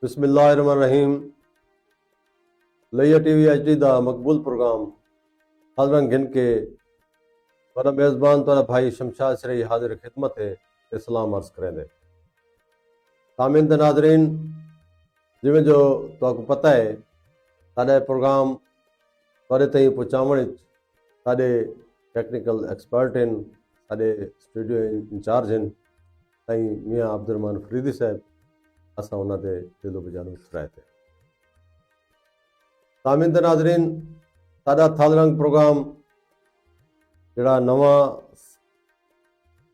बिस्मिल्लाहिर्रहमानिर्रहीम। लैया TV HD दा मकबूल प्रोग्राम हाज़रन गिन के मेरा मेज़बान तुहाड़ा भाई शमशाद शरई हाजिर खिदमत है ते सलाम अर्ज़ करेंदे। सामीन ते नाज़रीन, जिवें जो तुहानू पता है साडा प्रोग्राम तुहाडे ताईं पहुंचावण साडे टेक्निकल एक्सपर्ट हैं, साडे स्टूडियो इंचार्ज हैं साईं मियाँ अब्दुर्रहमान फरीदी साहब। असां उन्हां दे दिलो बजानो सराहते हैं। सामीन ते नाज़रीन, साडा थालरंग प्रोग्राम जिहड़ा नवां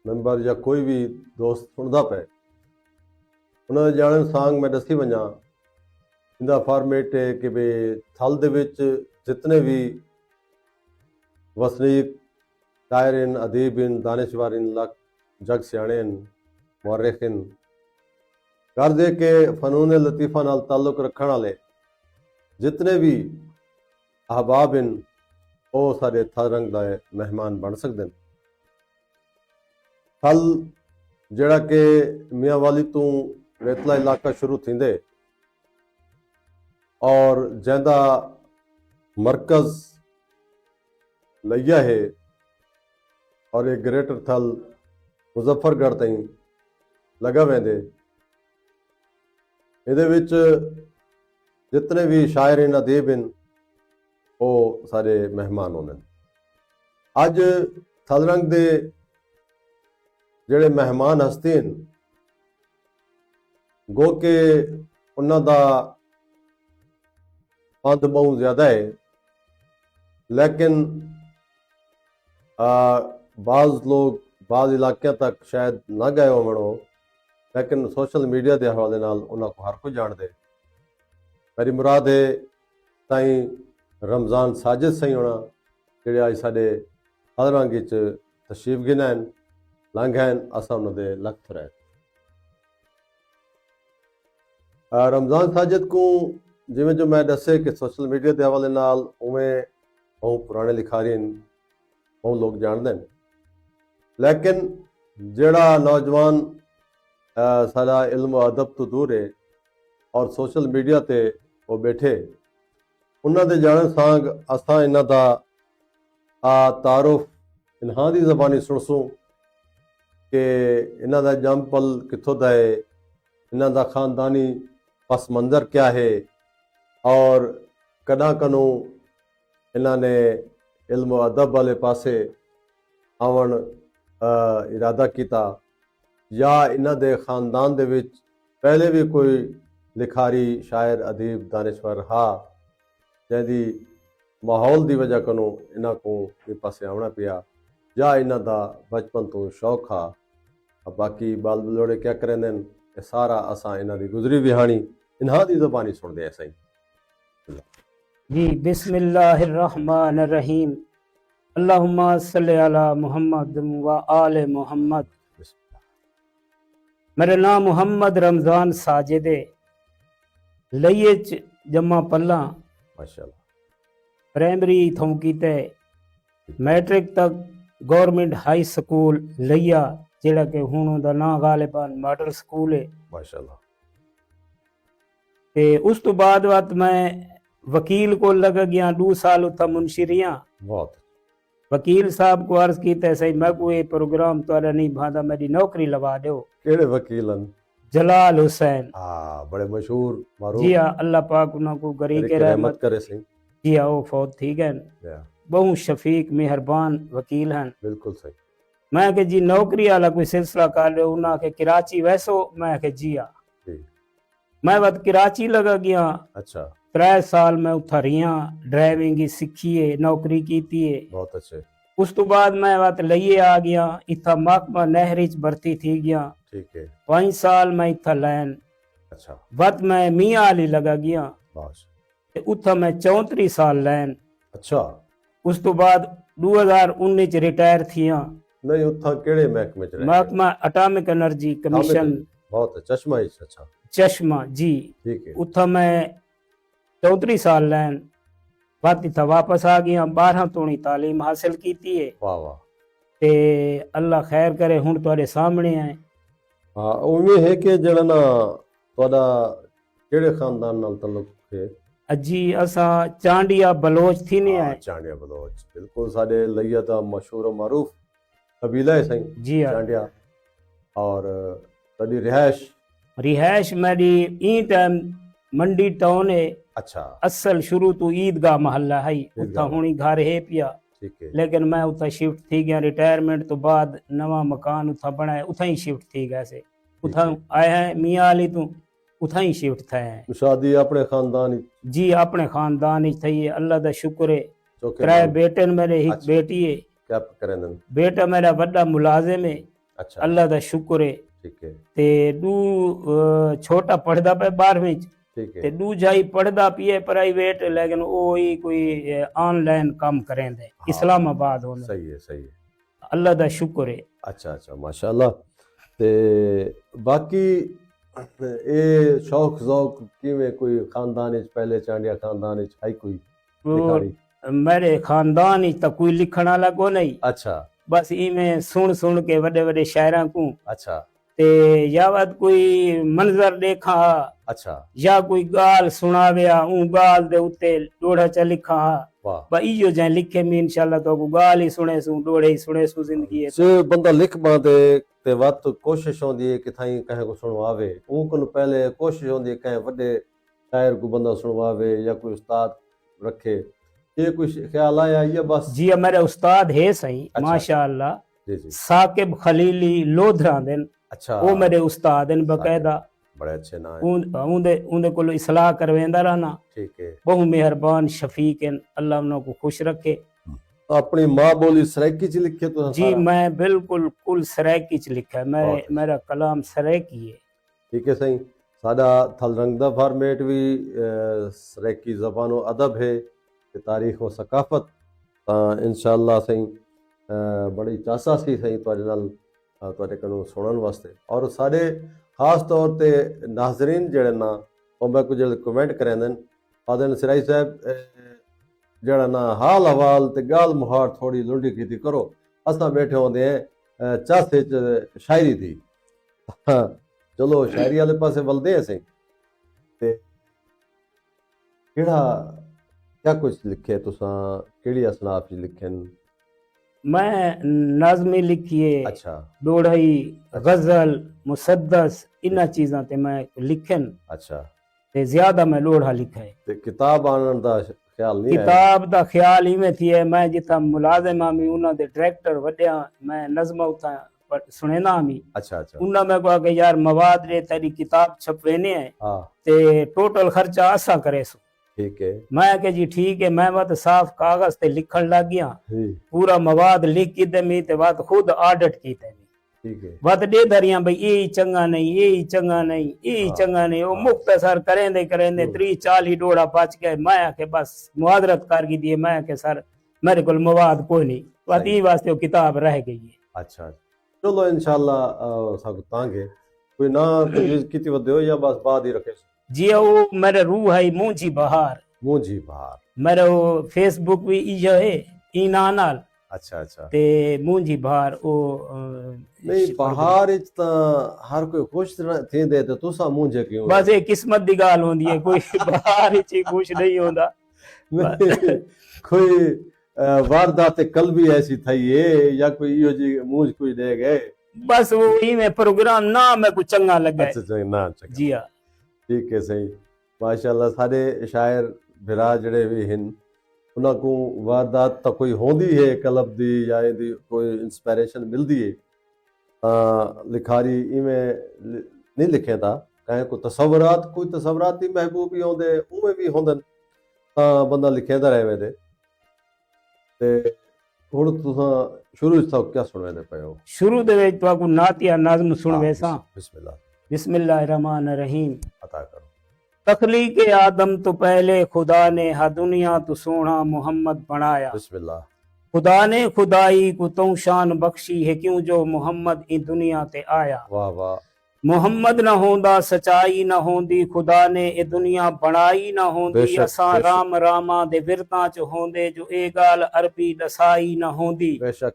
मैंबर या कोई भी दोस्त सुनदा पे उन्हां दे जाणन सांग मैं दसी वञा। इंदा फॉर्मेट है कि भी थल दे विच जितने भी वसनीक शायर इन, अदीब इन, दानिशवर इन, जग सियाणे इन, मुअर्रिख इन, गर्ज है कि फनून लतीफ़ा नाल ताल्लुक रखण वाले जितने भी अहबाब इन वो साडे थालरंग दा मेहमान बन सकते हैं। थल जिहड़ा कि मियाँ वाली तो रेतला इलाका शुरू थींदे और जैदा मरकज़ लैया है और एक ग्रेटर थल मुजफ्फरगढ़ ताईं लगा वेंदे। इहदे विच जितने भी शायर इन, अदीब इन, वो सारे मेहमान होने। अज थालरंग दे जिहड़े मेहमान हस्ती हैं गो के उन्हां दा पंध बहुत ज़्यादा है, लेकिन बाज़ लोग बाज़ इलाकों तक शायद ना गए होवण, लेकिन सोशल मीडिया के हवाले नाल उन्हां को हर कोई जानदे। मेरी मुराद है साईं रमज़ान साजिद साईं होना जिहड़े अज साडे थालरंग विच तशरीफ गिना हैं, लंघ हैं। असां उन्हां दे लख थरैत। रमज़ान साजिद को जिवें जो मैं दसे कि सोशल मीडिया के हवाले नाल उवें बहुत पुराने लिखारी हैं, बहुत लोग जानते हैं, लेकिन जिहड़ा नौजवान सारा इल्म अदब तो दूर है और सोशल मीडिया ते वो बैठे उन्हां दे जानन सांग असां इन्हां दा तारुफ इन्हां दी ज़बानी सुनसूं कि इन्हां दा जंपल कित्थों दा है, इन्हां दा खानदानी पस मंज़र क्या है और कदा कनू इन्हां ने इल्म अदब वाले पासे आवन इरादा किया या इन्हां दे खानदान दे विच पहले भी कोई लिखारी, शायर, अदीब, दानिशवर हा जैदी माहौल की वजह कनू इन्हां को इस पासे आवना पिया या इन्हां दा बचपन तो शौक हा। बाकी बाल बलोड़े क्या करेंदे ये सारा असां इन्हां दी गुजरी विहानी इन्हां दी ज़बानी सुनदे हैं। साईं जी बिस्मिल्लाहिर्रहमानिर्रहीम। अल्लाहुम्मा सल्ली अला मुहम्मद व आले मुहम्मद। मेरा नाम मोहम्मद रमज़ान साजिद है। लइये च जम्मा पल्ला माशाअल्लाह। प्राइमरी थों कीते, मैट्रिक तक गवर्नमेंट हाई स्कूल लइया जिहड़ा कि हुण उहदा नाम गालिबन मॉडल स्कूल है माशाअल्लाह। ते उस तो बाद मैं वकील को लग गया 2 साल उत्था मुंशी रिया। बहुत वकील साहब को अर्ज किया सही मैं को ये प्रोग्राम तुहाडा नहीं भांदा, मेरी नौकरी लगा दो। केड़े वकीलन? जलाल हुसैन। बड़े मशहूर मारूफ। जी हाँ, अल्लाह पाक उन्हों को गरी के रहमत करे। सही। जी हाँ, वो फौत ठीक है, बहुत शफीक मेहरबान वकील हैं। बिल्कुल सही। मैं के जी नौकरी वाला कोई सिलसिला कर रहे हो उन्हें के कराची वैसो? मैं के जी हाँ। मैं वत कराची लगा गया। अच्छा। 3 साल मैं उठा रिया, ड्राइविंग की सीखी है, नौकरी की है। बहुत अच्छे। उस तो बाद मैं वत लइये आ गया, इतना महकमा नहरी च भर्ती थी गया। ठीक है। 5 साल मैं इतना लैन। अच्छा। वत मैं मियाँ आली लगा गया, उथा मैं 34 साल लैन। अच्छा। उस तो बाद 2019 रिटायर थिया। नहीं उथा केड़े महकमे च? महकमा एटॉमिक एनर्जी कमीशन। बहुत चश्मा। अच्छा। चश्मा जी। ठीक है। उथा मैं 34 साल लैन। बात इथा वापस आ गया, 12 तोणी तालीम हासिल की है। वाह वाह। ते अल्लाह खैर करे हुण तुहाडे सामने है। हाँ, उम्मीद है कि जड़ा ना तुहाडा ਕਿਹੜੇ ਖਾਨਦਾਨ ਨਾਲ ਤਾਲੁਕ ਹੈ? जी असां चांडिया बलोच थी ने आए। चांडिया बलोच बिल्कुल साडे लइया दा मशहूर मारूफ कबीला है सही जी हाँ। चांडिया। और तड़ी रिहाइश मेरी ई टाइम मंडी टाउन है। अच्छा असल शुरू तो ईदगाह महल्ला है, उथा हुणी घर है पिया, ठीक है। लेकिन मैं उथा शिफ्ट थी गया रिटायरमेंट तो बाद नवा मकान उथा बनाया, उथा ही शिफ्ट थी गया से, उथा आया है मियाँ अली तो उथा ही शिफ्ट थे। शादी अपने खानदान जी अपने खानदान ही थी है, अल्लाह दा शुक्र है। त्रै बेटे मेरे, एक बेटी है। क्या करें? बेटा मेरा बड़ा मुलाजिम है। अच्छा अल्लाह दा शुक्र है। ठीक है। ते दू छोटा पढ़दा पे 12वीं च, ठीक है। ते दूजा ही पढ़दा पिए प्राइवेट, लेकिन वो ही कोई ऑनलाइन काम करेंदे इस्लामाबाद होने। सही है, सही है, अल्लाह दा शुक्र है। अच्छा अच्छा माशाअल्लाह। ते बाकी ਇਹ ਸ਼ੌਕ ਜ਼ੌਕ ਕਿਵੇਂ ਕੋਈ ਖਾਨਦਾਨ ਵਿੱਚ ਪਹਿਲੇ ਚਾਂडिया ਖਾਨਦਾਨ ਵਿੱਚ ਹੈ ਕੋਈ ਲਿਖਾਰੀ? मेरे खानदान ही तो कोई लिखण वाला को नहीं। अच्छा बस इमें सुन के वडे वडे शायरां को। अच्छा ते यावत कोई मंजर देखा। अच्छा या कोई गाल सुनाविया ऊ गाल दे उत्ते डोड़ा च लिखा। वाह बा इयो जे लिखे में इंशाल्लाह तो को गाल ही सुने सु डोड़े ही सुने सु जिंदगी है। से बंदा लिख बांदे ते वत कोशिश होंदी है कि थाई कहे को सुनवावे, ऊ को पहले कोशिश होंदी है कहे वडे शायर को बंदा सुनवावे या कोई उस्ताद रखे, ये कुछ ख्याल आया या बस? जी मेरे उस्ताद है सही। अच्छा, माशाअल्लाह जी जी साकिब खलीली लोधरा देन। अच्छा वो मेरे उस्ताद हैं बकायदा, बड़े अच्छे ना है। उनदे कोलो इस्लाह करवेंदा रहना। ठीक है। बहु मेहरबान शफीक हैं, अल्लाह उन्हों को खुश रखे। अपनी माँ बोली सराइकी च लिखे तो? जी मैं बिल्कुल कुल सराइकी च लिखा है, मेरा कलाम सराइकी है। ठीक है सही। साडा थलरंगदा फॉर्मेट भी सराइकी ज़बान और अदब है, तारीख और सकाफत। इंशाअल्लाह सही बड़ी चासा सी सही तुहाडे नाल तुहाडे कोलों सुनन वास्ते। और साडे खास तौर ते नाज़रीन जेड़े ना ओ मैं कुछ कमेंट करेंदे आदन सिराई साहब जेड़ा ना हाल हवाल ते गाल मुहार थोड़ी लुंडी कीती करो, असां बैठे होंदे हैं चासे च शायरी थी। चलो शायरी वाले पासे वलदे हैं सही। ते केड़ा क्या कुछ लिखे तुसा, केड़ी असनाफ लिखे? मैं नज़मी लिखी है। अच्छा डोड़ई गजल मुसद्दस इन्ना चीज़ां ते मैं लिखन। अच्छा ते ज्यादा मैं लोढ़ा लिखा है। ते किताब आनन दा ख्याल नहीं? किताब दा ख्याल इवें थी है, मैं जिथा मुलाजिम आमी उन्हां दे डायरेक्टर वड्या मैं नज़म उथा सुनेना आमी। अच्छा अच्छा उन्हां मैं कहा कि यार मवाद रे तेरी किताब छपवेने है। हां ते टोटल खर्चा असा करे सो। ठीक है। मैं कह जी ठीक है, मैं बात साफ कागज ते लिखन लग गया, पूरा मवाद लिख के दे मी ते बात खुद ऑडिट की ते। ठीक है। बात दे दरिया भाई ये चंगा नहीं, ये चंगा नहीं, ये चंगा नहीं, वो मुख्तसर करेंदे 30-40 डोड़ा बच गए। मैं के बस मुआदरत कर गी दिए, मैं के सर मेरे को मवाद कोई नहीं, बात ई वास्ते वो किताब रह गई है। अच्छा चलो इंशाल्लाह सब तांगे कोई ना किती वदे हो या बस बाद ही रखे? जी वो मेरा रूह है मुंजी बहार। मुंजी बहार मेरा वो फेसबुक भी इयो है ई नाल। अच्छा अच्छा ते मुंजी बहार वो नहीं बहार इच ता हर कोई खुश थेंदे ते तुसा मुंजे क्यों? बस ये किस्मत दी गाल होंदी है, कोई बहार इच खुश नहीं होंदा। कोई वारदात कल्बी ऐसी थई है या कोई इयो जी मुंज कोई दे गए? बस वो ही में प्रोग्राम ना में कुछ चंगा लगा। अच्छा ना चंगा। जी हां ठीक है सही माशाअल्लाह। सारे शायर भिरा जड़े भी हैं उन्हां को वारदात तो कोई होंदी है कलब दी या दी कोई इंस्पिरेशन मिलती है, लिखारी इवें नहीं लिखे था कहीं को तसव्वुरात कोई तसव्वुराती महबूब भी होंदे उवें भी होंदन बंदा लिखेंदा रहे वे ते हुण तुसां शुरू च क्या सुनवेंदे पए हो? शुरू दे विच तुहाकू नातिया नज़म सुनवेसां। बिस्मिल्लाह बिस्मिल्लाहिर्रहमानिर्रहीम। अता करो। तखलीक आदम तो पहले खुदा ने हा दुनिया तो सोना मोहम्मद बनाया। बिस्मिल्लाह। खुदा ने खुदाई को तो शान बख्शी है क्यों जो मोहम्मद इन दुनिया ते आया। वाह वाह। मोहम्मद न होंदा सच्चाई न होंदी, खुदा ने ए दुनिया बनाई न होंदी। असा राम रामा दे विरतां च होंदे जो ए गाल अरबी दसाई न होंदी। बेशक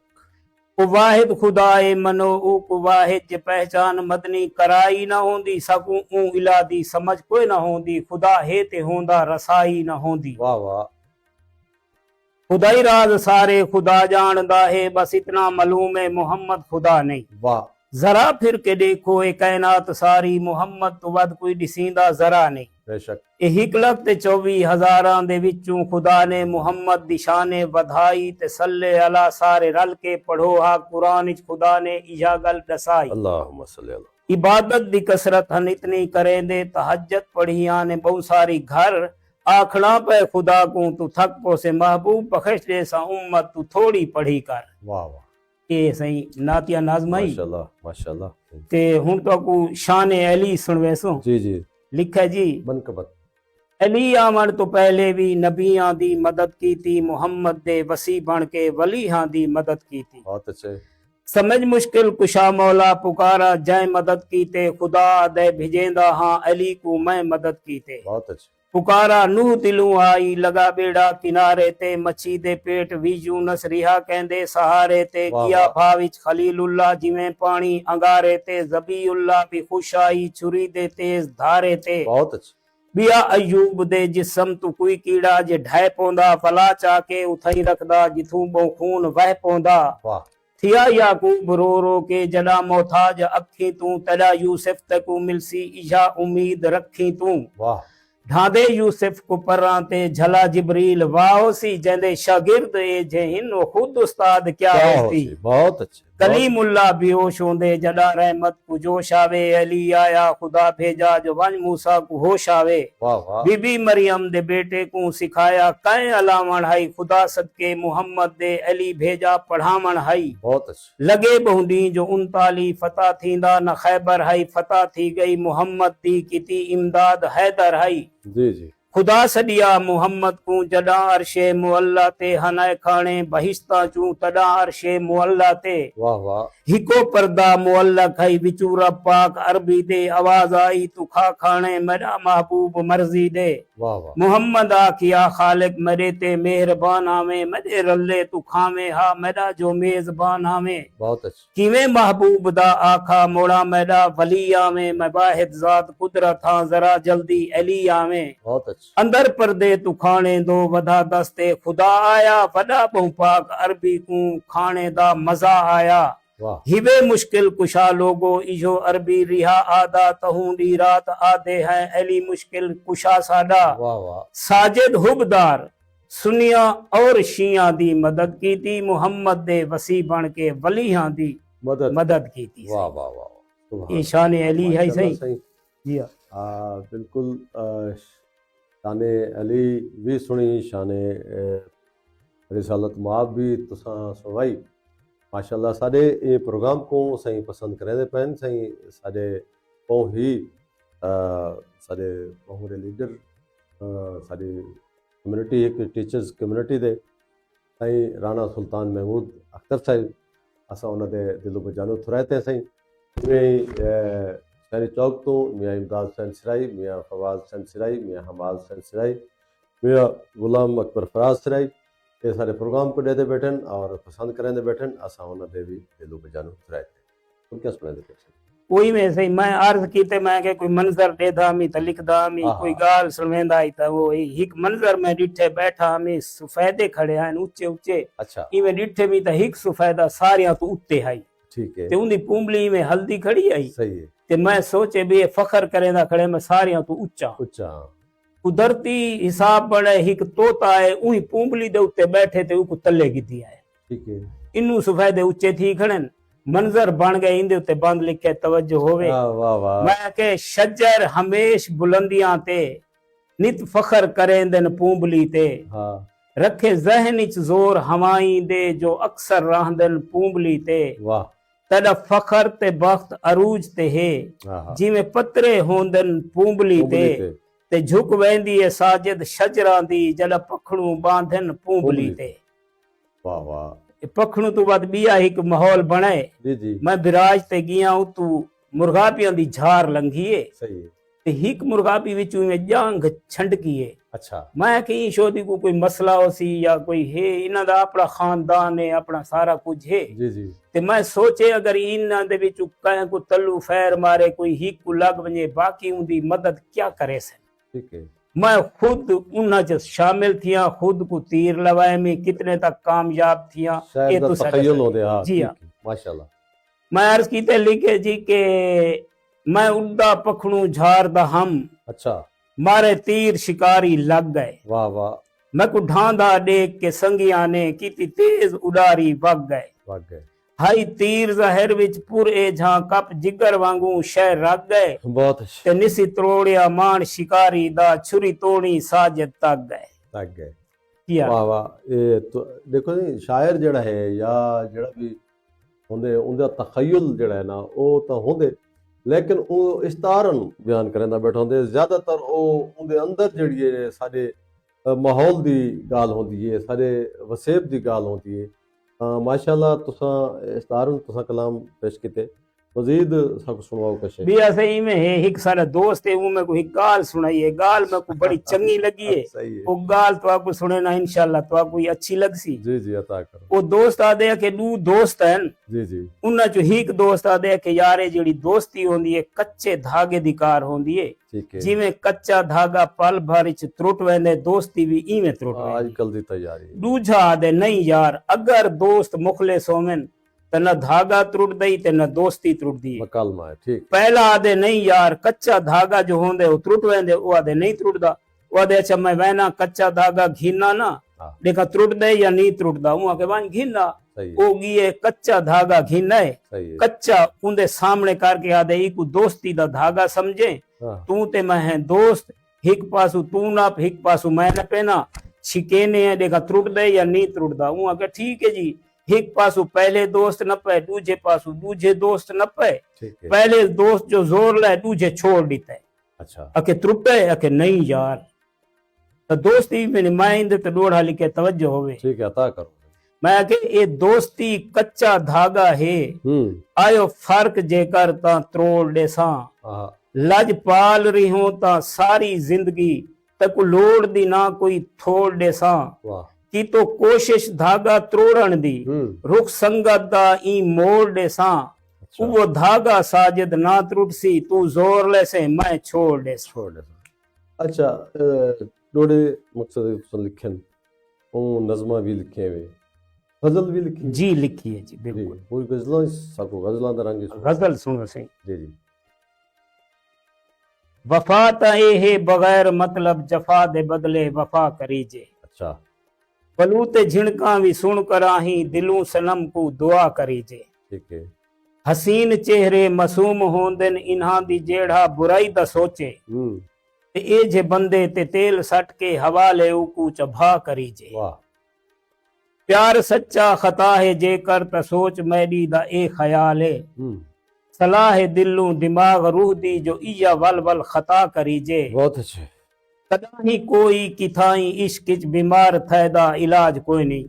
ओ वाहिद खुदा ए मनो ओ को वाहिद जे पहचान मदनी कराई ना होंदी सकूं ऊ इला दी समझ कोई ना होंदी खुदा है ते होंदा रसाई ना होंदी। वाह वाह खुदाई राज सारे खुदा जानदा है बस इतना मालूम है मोहम्मद खुदा नहीं। वाह जरा फिर के देखो ए कायनात सारी मोहम्मद तो वद कोई दिसींदा जरा नहीं। बेशक 1,24,000 ਦੇ ਵਿੱਚੋਂ ਖੁਦਾ ਨੇ ਮੁਹੰਮਦ ਦੀ ਸ਼ਾਨੇ ਵਧਾਈ ਤੇ ਸੱਲੇ ਅਲਾ ਸਾਰੇ ਰਲ ਕੇ ਪੜੋ ਆ ਕੁਰਾਨ ਵਿੱਚ ਖੁਦਾ ਨੇ ਇਹ ਗੱਲ ਦਸਾਈ। अल्लाहुम्मा सल्ली अला इबादत दी कसरत हन इतनी करेंदे तहज्जुद पढ़िया ने बहुत सारी घर आखना पे खुदा को तू थक पो से महबूब बख्श दे सा उम्मत तू थोड़ी पढ़ी कर। वाह वाह ये सही नातिया नाजमाई माशाल्लाह माशाल्लाह ते हुन तो को शान अली सुनवेसो। जी जी लिखा जी बनकबत अली आमन तो पहले भी नबियां दी मदद की थी मुहम्मद दे वसी बन के वलीहां दी मदद की थी। बहुत अच्छे समझ मुश्किल कुशा मौला पुकारा जय मदद की ते खुदा दे भिजेंदा हाँ अली को मैं मदद की ते। बहुत अच्छे पुकारा नूह दिलू आई लगा बेड़ा किनारे ते मच्छी दे पेट वीजू नस रिहा कहंदे सहारे ते वाह, किया वाह। भाविच खलीलुल्लाह जिवें पानी अंगारे ते जबीउल्लाह भी खुश आई छुरी दे तेज धारे ते। बहुत अच्छे बिया अयूब दे जिसम तू कोई कीड़ा जे ढाए पौंदा फला चाके उथई रखदा जिथू बो खून वह पौंदा। वाह थिया याकूब रो रो के जड़ा मोहताज अखी तू तड़ा यूसुफ तकू मिलसी इजा उम्मीद रखी तू। वाह ढांदे यूसुफ को पराते झला जिब्रील वाओसी जंदे शागिर्द ए जहिन वो खुद उस्ताद क्या होती। बहुत अच्छे कलीमुल्लाह बेहोश होंदे जड़ा रहमत को जोश आवे अली आया खुदा भेजा जो वन मूसा को होश आवे। वाह वाह बीबी मरियम दे बेटे को सिखाया कई अलामण हाई खुदा सदके मुहम्मद दे अली भेजा पढ़ामण हाई। बहुत अच्छे लगे बहुंडी जो 39 फतह थींदा न खैबर हाई फतह थी गई मुहम्मद दी किती इमदाद हैदर हाई। जी जी खुदा सदिया मुहम्मद को जड़ा अरशे मुअल्ला ते हनाए खाने बहिश्ता चू तड़ा अरशे मुअल्ला ते। वाह वाह हिको पर्दा मुअल्ला खाई विचूरा पाक अरबी दे आवाज आई तू खा खाने मेरा महबूब मर्जी दे। वाह वाह मुहम्मद आखिया खालिक मेरे ते मेहरबान आवे मेरे रल्ले तू खावे हा मेरा जो मेजबान आवे। बहुत अच्छे किवें महबूब दा आखा मोड़ा मेरा वली आवे मैं वाहिद जात कुदरत हां जरा जल्दी अली आवे। बहुत अच्छे अंदर पर्दे तू खाने दो वधा दस्ते खुदा आया वडा बहु पाक अरबी को खाने दा मजा आया। वाह हिवे मुश्किल कुशा लोगो इजो अरबी रिहा आदा तहूंडी रात आदे हैं अली मुश्किल कुशा साडा। वाह वाह साजिद हुबदार सुनिया और शिया दी मदद की थी मुहम्मद दे वसी बन के वलीहां दी मदद की थी। वाह वाह वाह सुभान ये शान अली है माशाल्लाह सही जी हाँ। बिल्कुल शान अली भी सुनी शान रिसालत माब भी तुसां सुनाई माशाल्लाह। साडे ये प्रोग्राम को सही पसंद करेंदे पैन सही साडे बहु ही साडे बहु दे लीडर साडी कम्युनिटी एक टीचर्स कम्युनिटी दे सही राणा सुल्तान महमूद अख्तर साहिब असां उन दे दिलो बजानो थुराते सही जिवें शहरी चौक तो मियाँ इमदाद हुसैन सिराई मियाँ फवाज हुसैन सिराई मियाँ हमाद हुसैन सिराई मियाँ गुलाम अकबर फराज सिराई ये सारे प्रोग्राम को देते बैठन और पसंद करेंदे बैठन असां उन दे भी दिलो बजानो थुराते तुम क्या सुना देते कोई में सही मैं अर्ज कीते मैं के कोई मंजर देदा मी त लिखदा मी कोई गाल सुनवेंदा आई त वो एक मंजर में डिठे बैठा मी सफेदे खड़े हैं ऊंचे ऊंचे। अच्छा इवें डिठे मी त एक सफेदा सारियां तो उत्ते आई ठीक है ते उंदी पुंबली में हल्दी खड़ी आई सही है ते मैं सोचे भी फखर करेंदा खड़े मैं सारियां तो उच्चा उच्चा कुदरती हिसाब बने एक तोता है उही पुंबली दे उत्ते बैठे ते उको तले गिदी है ठीक है इनू सफेदे उच्चे थी खड़न मंजर बन गए इंदे उत्ते बंद लिखे तवज्जो होवे। वाह वाह मैं के शजर हमेश बुलंदियां ते नित फखर करेंदन पुंबली ते। हाँ रखे जहन इच जोर हवाई दे जो अक्सर रहंदन पुंबली ते। वाह तड़ा फखर ते बख्त अरूज ते है जिवें पतरे होंदन पुंबली ते झुक वेंदी है साजिद शजरां दी जड़ा पखड़ू बांधन पुंबली ते। वाह वाह पखड़ू तो बाद बिया एक माहौल बनाए जी जी मैं बिराज ते गया तू मुर्गापियां दी झार लंघी है सही है ਤੇ ਹਿੱਕ ਮੁਰਗਾਬੀ ਵਿੱਚੋਂ ਮੈਂ ਜੰਗ ਛੰਡਕੀਏ ਅੱਛਾ ਮੈਂ ਕਿ ਸ਼ੋਦੀ ਕੋ ਕੋਈ ਮਸਲਾ ਹੋ ਸੀ ਜਾਂ ਕੋਈ ਹੈ ਇਹਨਾਂ ਦਾ ਆਪਣਾ ਖਾਨਦਾਨ ਹੈ ਆਪਣਾ ਸਾਰਾ ਕੁਝ ਹੈ ਜੀ ਜੀ ਤੇ ਮੈਂ ਸੋਚੇ ਅਗਰ ਇਹਨਾਂ ਦੇ ਵਿੱਚ ਕਹੇ ਕੋ ਤੱਲੂ ਫੈਰ ਮਾਰੇ ਕੋਈ ਹਿੱਕ ਕੋ ਲੱਗ ਵਜੇ ਬਾਕੀ ਉਹਦੀ ਮਦਦ ਕਿਆ करे सन ठीक है मैं खुद उन्हें च शामिल थिया खुद को तीर लवाए में कितने तक कामयाब थिया शायद ये तो तखय्युल होते हाँ जी हाँ माशाल्लाह मैं अर्ज कीते लिखे जी के मैं उड़दा पखड़ू झारदा हम अच्छा मारे तीर शिकारी लग गए वाह वाह मैं को ढांदा देख के संगिया ने की तेज उडारी वग भाग गए हाई तीर जहर विच पुरे झां कप जिगर वांगू शह रग गए बहुत अच्छे ते निसी त्रोड़िया मान शिकारी दा छुरी तोड़ी साजद तक गए लग गए किया वाह वाह ये तो देखो जी शायर जड़ा है या जड़ा भी होंदे उनका तखय्युल जड़ा है ना वो तो होंदे लेकिन वो इस्तारन बयान करना बैठा होंदे ज्यादातर वो उनके अंदर जड़ी है साडे माहौल दी गाल होंदी है साडे वसेब दी गाल होंदी है माशाल्लाह तुसा इस्तारन तुसा कलाम पेश किते मजीद सब सुनाओ कुछ भी ऐसे ही में है एक सारा दोस्त है वो मैं को एक गाल सुनाई है गाल में को बड़ी चंगी लगी है सही है वो गाल तो आपको सुने ना इंशाल्लाह तो आपको अच्छी लग सी जी जी अता करो वो दोस्त आदे के दू दोस्त हैं जी जी उन्ना जो एक दोस्त आदे के यारे जेड़ी दोस्ती होंदी है कच्चे धागे दी कार होंदी है ठीक है जिवें कच्चा धागा पल भर च त्रुट वेंदे दोस्ती भी इवें त्रुट वेंदी आजकल दी तैयारी दूजा आदे नहीं यार अगर दोस्त मुखलिस होवन तो न धागा त्रुट दई ते न दोस्ती त्रुट दी मकालमा है ठीक पहला आदे नहीं यार कच्चा धागा जो होंदे वो त्रुट वेंदे वो आदे नहीं त्रुटदा वो आदे अच्छा मैं वैना कच्चा धागा घिना ना देखा त्रुट दे या नहीं त्रुटदा वो आके वन घिना ओ गिए कच्चा धागा घिना है कच्चा उनदे सामने करके आदे इको दोस्ती दा धागा समझे तू ते मैं है दोस्त हिक पासू तू ना हिक पासू मैं न पेना छिकेने है देखा त्रुट दे या नहीं त्रुटदा वो आके ठीक है जी एक पासू पहले दोस्त न पे दूजे पासू दूजे दोस्त न पे पहले दोस्त जो जोर ले दूजे छोड़ देता है अच्छा अके त्रुटे अके नहीं यार तो दोस्ती में माइंद तो डोढ़ा लिखे तवज्जो होवे ठीक है अता करो मैं के ये दोस्ती कच्चा धागा है आयो फर्क जेकर ता त्रोड़ दे सा लज पाल रही हो ता सारी जिंदगी तक लोड़ दी ना कोई थोड़ दे सा वाह की तो कोशिश धागा त्रोड़न दी रुख संगत दा ई मोड़ दे सा वो धागा साजिद ना त्रुट सी तू जोर ले से मैं छोड़ दे अच्छा डोडे मकसद सुन लिखन ओ नज़मा भी लिखे हुए गजल भी लिखी जी लिखी है जी बिल्कुल कोई गजल सको गजलां दा रंग गजल सुनो सही जी जी वफा ता ए है बगैर मतलब जफा दे बदले वफा करीजे अच्छा पलूते झिणका भी सुन कर आही दिलू सनम को दुआ करीजे ठीक है हसीन चेहरे मासूम होंदन इन्हां दी जेड़ा बुराई दा सोचे ते ए जे बंदे ते तेल सट के हवाले उकू चभा करीजे वाह प्यार सच्चा खता है जे कर ता सोच मैडी दा ए ख्याल है सलाह दिलू दिमाग रूह दी जो इया वल वल खता करीजे बहुत अच्छे कदा ही कोई किथाई इश्क च बीमार थैदा इलाज कोई नहीं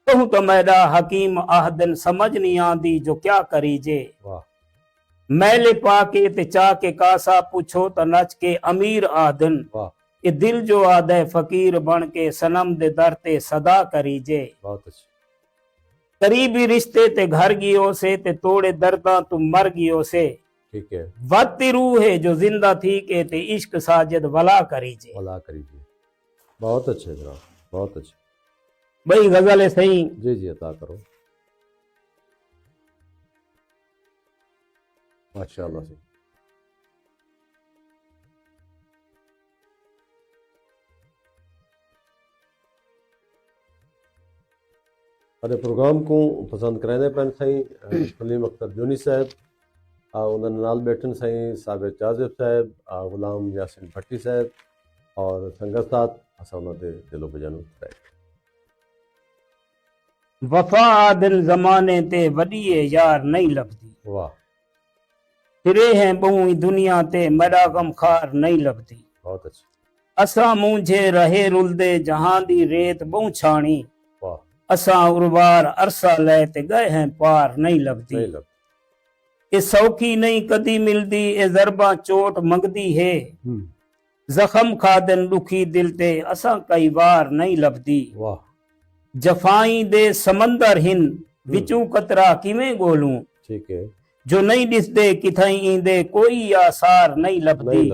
कहूं तो मैदा हकीम आहदन समझ नहीं आंदी जो क्या करीजे मैले पाके ते चा के कासा पूछो तो नच के अमीर आदन ये दिल जो आदे फकीर बन के सनम दे दर ते सदा करीजे बहुत अच्छा करीबी रिश्ते ते घर गियो से ते तोड़े दर्दा तुम मर गियो से ठीक है वती रूह है जो जिंदा थी के ते इश्क साजिद वला करीजे बहुत अच्छे जनाब बहुत अच्छे भाई गजल है सही जी जी अता करो माशाल्लाह से अरे प्रोग्राम को पसंद कराने पैन साईं सलीम अख्तर जोनी साहब उन्होंने नाल बैठन साईं साबिर जाज़िब साहब गुलाम यासिन भट्टी साहब और संगत साथ असा उन्होंने दिलो बजानो वफा दिल जमाने ते वडी यार नहीं लभदी वाह फिरे हैं बहु दुनिया ते मरा गम खार नहीं लभदी बहुत अच्छा असा मुझे रहे रुलदे जहां दी रेत बहु छाणी वाह असा उर्वार अरसा ले ते गए हैं पार नहीं लभदी ਇਹ ਸੌਖੀ ਨਹੀਂ ਕਦੀ ਮਿਲਦੀ, ਇਹ ਜ਼ਰਬਾਂ ਚੋਟ ਮੰਗਦੀ ਹੈ। ਜ਼ਖਮ ਖਾਦਨ ਦੁਖੀ ਦਿਲ ਤੇ ਅਸਾਂ ਕਈ ਵਾਰ ਨਹੀਂ ਲੱਭਦੀ। ਵਾਹ। ਜਫਾਈ ਦੇ ਸਮੁੰਦਰ ਹਿਨ ਵਿਚੋਂ ਕਤਰਾ ਕਿਵੇਂ ਗੋਲੂੰ, ਠੀਕ ਹੈ। ਜੋ ਨਹੀਂ ਦਿਸਦੇ ਕਿਥਾਈ ਇੰਦੇ ਕੋਈ ਆਸਾਰ ਨਹੀਂ ਲੱਭਦੀ।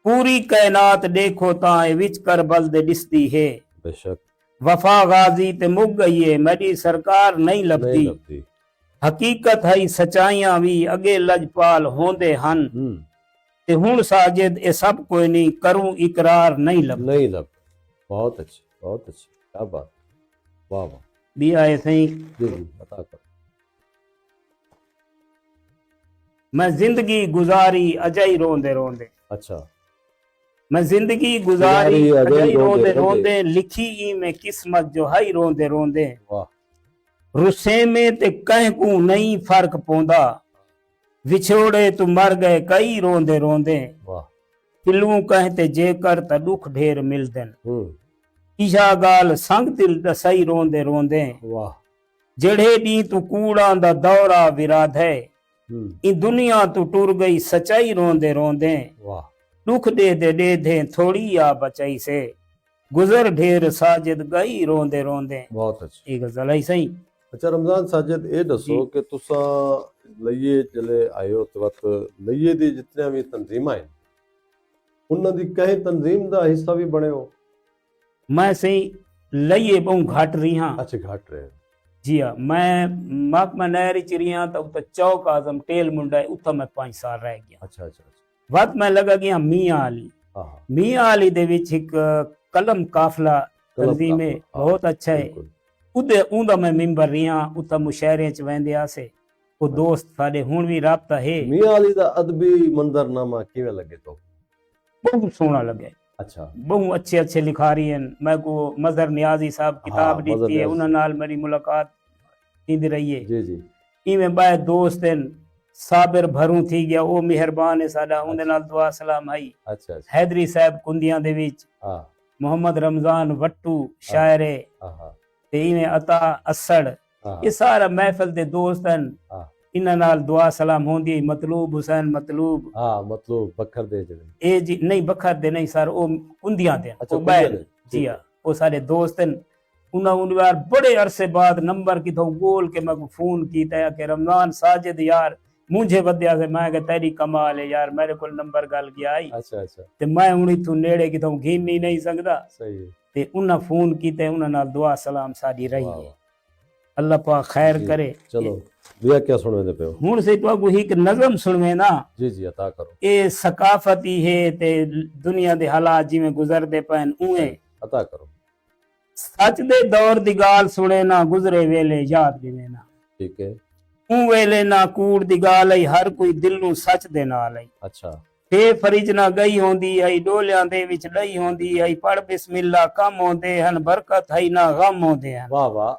पूरी कायनात देखो ताए विच करबल दे दिसदी है। बेशक। वफा गाजी ते मुक गई है, मेरी सरकार नहीं लभदी। हकीकत है सच्चाइयां भी अगे लजपाल होंदे हन, ते हुण साजिद ए सब कोई नहीं करूं इकरार नहीं लब। नहीं लब। बहुत अच्छी, बहुत अच्छी, क्या बात। वाह वाह। भी आए सही जी जी बता कर। मैं जिंदगी गुजारी अजय रोंदे रोंदे। अच्छा। मैं जिंदगी गुजारी अजय रोंदे रोंदे, लिखी ई में किस्मत जो है रोंदे रोंदे। वाह। रुस्से में ते कह को नहीं फर्क पोंदा, विछोड़े तू मर गए कई रोंदे रोंदे। वाह। पिलू कहते जेकर त दुख ढेर मिलदन, इशा गाल संग दिल दसई रोंदे रोंदे। वाह। जेड़े दी तू कूड़ा दा दौरा विराध है, इन दुनिया तू टुर गई सच्चाई रोंदे रोंदे। वाह। दुख दे दे थोड़ी आ बचाई से, गुजर ढेर साजिद गई रोंदे रोंदे। बहुत अच्छा। ये गजल है सही। अच्छा रमजान साजिद ये दसो कि तुसा लइये चले आयो ते वक्त लइये दी जितने भी तंजीमां हैं उन्हां दी कहीं तंजीम दा हिस्सा भी बने हो? मैं सही लइये बहु घट रही हां। अच्छा घट रहे जी हां। मैं महकमा नहरी चिड़िया तो चौक आजम टेल मुंडा उत्था मैं 5 साल रह गया। अच्छा अच्छा। वत मैं लगा गया मियां अली। मियां अली दे विच एक कलम काफला तंजीम है, बहुत अच्छा है। उदे उंदा मैं मिंबर रिया, उता मुशायरे च वेंदे आसे। ओ दोस्त साडे हुण भी राबता है। मियां अली दा अदबी मंजरनामा किवें लगे तो? बहुत सोहना लगे। अच्छा बहुत अच्छे अच्छे लिखारी हैं। मैं को मजहर नियाजी साहब किताब दी है, उन्हां नाल मेरी मुलाकात थींदी रही है। जी जी। इवें बाय दोस्त हैं साबिर भरू थी गया, ओ मेहरबान है साडा, उनदे नाल दुआ सलाम आई। अच्छा। हैदरी साहब कुंदियां दे विच, मोहम्मद रमजान वट्टू शायर है, ते इवें अता असड़, ये सारा महफिल दे दोस्त हैं। इन्हां नाल दुआ सलाम होंदी है। मतलूब हुसैन मतलूब, मतलूब बखर दे जड़े ए जी नहीं बखर दे नहीं सर, ओ कुंदियां दे। अच्छा बैल जी हां, ओ सारे दोस्त हैं। उन्होंने यार बड़े अरसे बाद नंबर किथों गोल के मैं फोन कीता कि रमजान साजिद यार मुझे वध्या से, मैं तेरी कमाल है यार, मेरे को नंबर गल गया आई। अच्छा अच्छा। ते मैं हुण इथों नेड़े किथों घिन ही नहीं सकदा। सही है। ते उन्हां फोन कीते, उन्हां नाल दुआ सलाम साडी रही है। अल्लाह पाक खैर करे। चलो दुआ क्या सुनवे पे हुण से तो को एक नज़म सुनवे ना। जी जी अता करो। ए सकाफती है ते दुनिया दे हालात जिवें गुजरदे पैन उवें अता करो। सच दे दौर दी गाल सुने ना, गुजरे वेले याद दिवे ना। ठीक है। ऊ वेले ना कूड़ दी गाल आई, हर कोई दिल नू सच दे नाल आई। अच्छा। ते फरिज ना गई होंदी आई, डोलियां दे विच लई होंदी आई, पढ़ बिस्मिल्लाह कम होंदे हन, बरकत है ना गम होंदे हन। वाह वाह।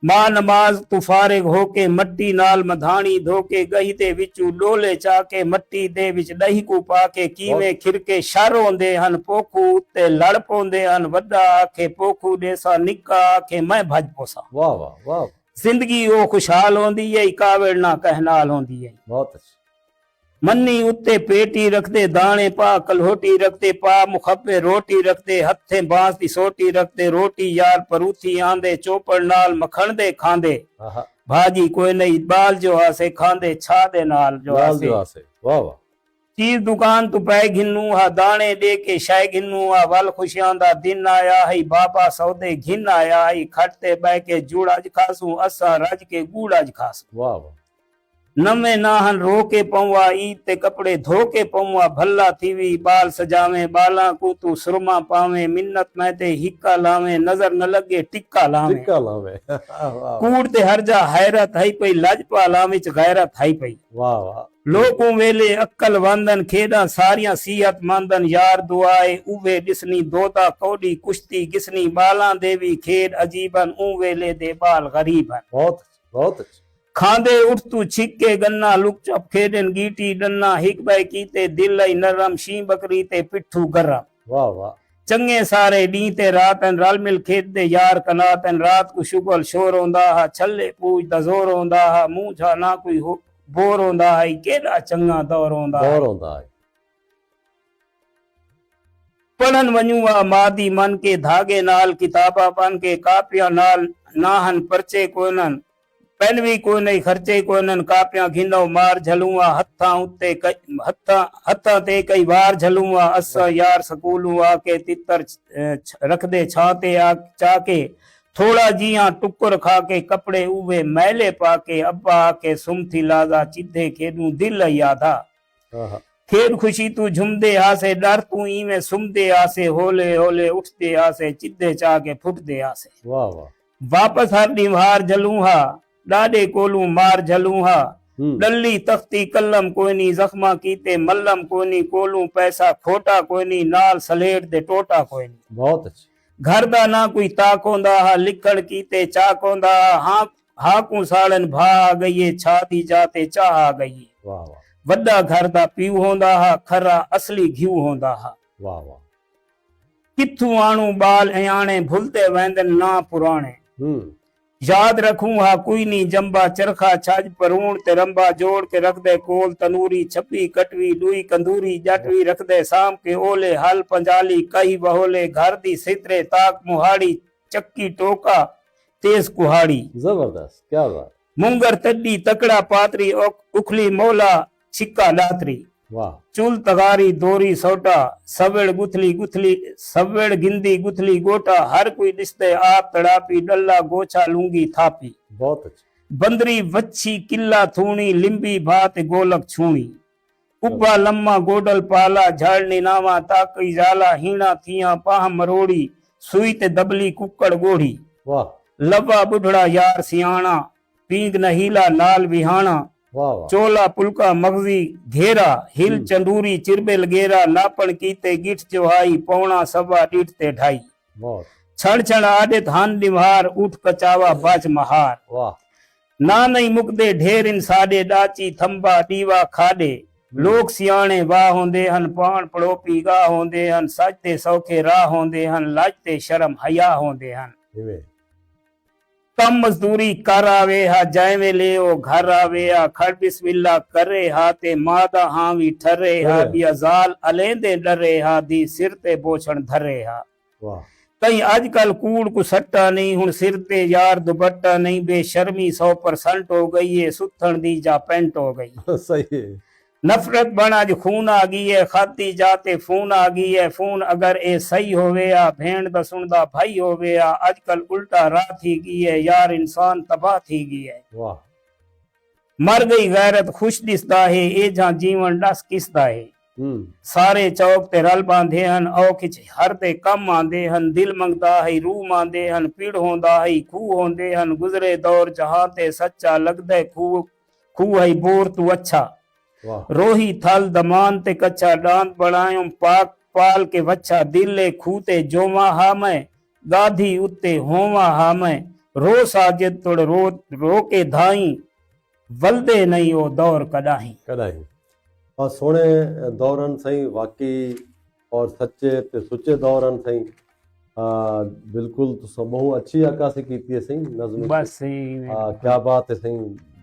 मां नमाज तू फारिग होके मट्टी नाल मधानी धोके गई ते विचू डोले चाके मट्टी दे विच दही को पाके कीवे खिरके शर होंदे हन, पोखू उत्ते लड़ पोंदे हन, वड्डा आखे पोखू देसा निक्का आखे मैं भज पोसा। वाह वाह वाह। जिंदगी ओ खुशहाल होंदी है, कावड़ ना कहनाल होंदी है। बहुत अच्छा। मन्नी उत्ते पेटी रखते दाने पा, कलहोटी रखते पा मुखब्बे रोटी रखते, हथे बांस दी सोटी रखते, रोटी यार परूथी आंदे, चोपड़ नाल मखण दे खांदे, भाजी कोई नहीं बाल जो आसे खांदे, छा दे नाल जो आसे। वाह वाह। चीज दुकान तू पै घिन्नू हा, दाने दे के शाय घिन्नू हा, वल खुशियां दा दिन आया है, बाबा सौदे घिन आया है, खटते बै के जूड़ाज खासू, असा रज के गूड़ाज खासू। वाह वाह। नमे नाहन रो के पौवा, ईद ते कपड़े धो के पौवा, भल्ला थीवी बाल सजावे, बाला को तू सुरमा पावे, मिन्नत मैं ते हिक्का लावे, नजर न लगे टिक्का लावे। कूड़ ते हर जा हैरत है पई, लजपाला विच गैरत है पई। वाह वाह। लोगों वेले अक्कल वंदन, खेदा सारियां सीहत मंदन, यार दुआए उवे दिसनी, दोदा कौड़ी कुश्ती गिसनी, बाला देवी खेद अजीबन, ऊ वेले दे बाल गरीबन। बहुत बहुत अच्छा। खांदे उठ तू छिक्के गन्ना, लुक चप खेडन गीटी डन्ना, हिक बाई कीते दिल आई नरम, शी बकरी ते पिट्ठू गरम। वाह वाह। चंगे सारे डी ते रातन रल मिल खेद दे यार कनातन, रात को शुगल शोर होंदा हा, छल्ले पूज दा जोर होंदा हा, मुंह छा ना कोई बोर होंदा है केड़ा चंगा दौर होंदा है दौर होंदा है पढ़न वञूं आ मादी मन के धागे नाल किताबा बन के कापियां नाल नाहन परचे कोनन पेन भी कोई नहीं खर्चे कोनन कापियां घिंदो मार झलूआ हथा उत्ते हथा ते कई बार झलूआ असा यार सकूलू आके तितर रख दे छाते आ चाके थोड़ा जिया टुकर खा के कपड़े उवे मैले पाके अब्बा आके सुमथी लादा चिद्धे खेडू दिल यादा खेड खुशी तू झुमदे आसे डर तू इवें सुमदे आसे होले होले उठदे आसे चिद्धे चाके फुटदे आसे वाह वाह वापस हर दीवार जलूहा डाडे कोलू मार जलूहा डल्ली तख्ती कलम कोई नी जख्मा कीते मल्लम कोई नी कोलू पैसा खोटा कोई नी नाल सलेट दे टोटा कोई नी बहुत अच्छी घर दा ना कोई ताक होंदा हा लिखण कीते चाक होंदा हा हाकू सालन भा आ गई छा दी जाते चाह आ गई वाह वाह वड्डा घर दा पीऊ होंदा हा खरा असली घिऊ होंदा हा वाह वाह किथू आणू बाल अयाणे भुलते वेंदन ना पुराणे याद रखूं हा कोई नी जंबा चरखा छाज परूण ते रंबा जोड़ के रख दे कोल तनूरी छपी कटवी डुई कंदूरी जटवी रख दे शाम के ओले हल पंजाली कही बहोले घर दी सितरे ताक मुहाड़ी चक्की टोका तेज कुहाड़ी जबरदस्त क्या बात मुंगर तड्डी तकड़ा पातरी उखली मोला छिक्का डातरी वाह चूल तगारी दोरी सोटा सवेड़ गुथली गुथली सवेड़ गिंदी गुथली गोटा हर कोई दिसते आप तड़ापी डल्ला गोछा लूंगी थापी बहुत अच्छी बंदरी वच्छी किल्ला थूणी लिंबी भात गोलक छूणी उब्बा लम्मा गोडल पाला झाड़नी नावा ताकई जाला हीना थिया पाह मरोड़ी सुई ते दबली कुक्कड़ गोढ़ी वाह लवा बुढ़ड़ा यार सियाणा पींग नहीला नाल विहाना वाह वाह चोला पुलका मगजी घेरा हिल चंदूरी चिरबेल गेरा नापण कीते गिठ जोहाई पौना सवा डीठ ते ढाई बहुत छड़ छड़ आडे धान निवार उठ कचावा बाज महार वाह ना नहीं मुकदे ढेर इन साडे डाची थंबा दीवा खाडे लोग सियाणे वाह होंदे हन पाण पड़ोपी गा होंदे हन सजते सौखे राह होंदे हन लाजते शर्म हया होंदे हन इवे कम मजदूरी कर आवे हा जावे ले ओ घर आवे हा खड़ बिस्मिल्ला करे हा ते मादा हावी ठरे हा दिया जाल अलेंदे डरे हा दी सिर ते बोछण धरे हा वाह कई आजकल कूड़ को सट्टा नहीं हुन सिर ते यार दुपट्टा नहीं बेशर्मी 100% हो गई है सुथण दी जा पेंट हो गई सही है नफरत बना जो खून आ गई है खाती जाते फोन आ गई है फोन अगर ए सही होवे या भेड़ दा सुनदा भाई होवे या आजकल उल्टा राह थी गई है यार इंसान तबाह थी गई है वाह मर गई गैरत खुश दिसदा है ए जा जीवन डस किसदा है सारे चौक ते रल बांधे हन औ खिच हर ते कम आंदे हन दिल मंगदा है रूह मांदे हन पीड़ होंदा है खूह होंदे हन गुजरे दौर जहां ते सच्चा लगदा खूह है बोर तू अच्छा रोही थल दमान ते कच्चा डांत बनायो पाक पाल के वच्छा दिले खूते जोवा हा मैं गाधी उत्ते होवा हा मैं रो साजिद तोड़ रो के धाई वलदे नहीं ओ दौर कदाही कदाही और सोने दौरन सही वाकई और सच्चे ते सुचे दौरन सही बिल्कुल तो सब बहुत अच्छी अक्कासी कीती है सही नज़्म बस सही क्या बात है सही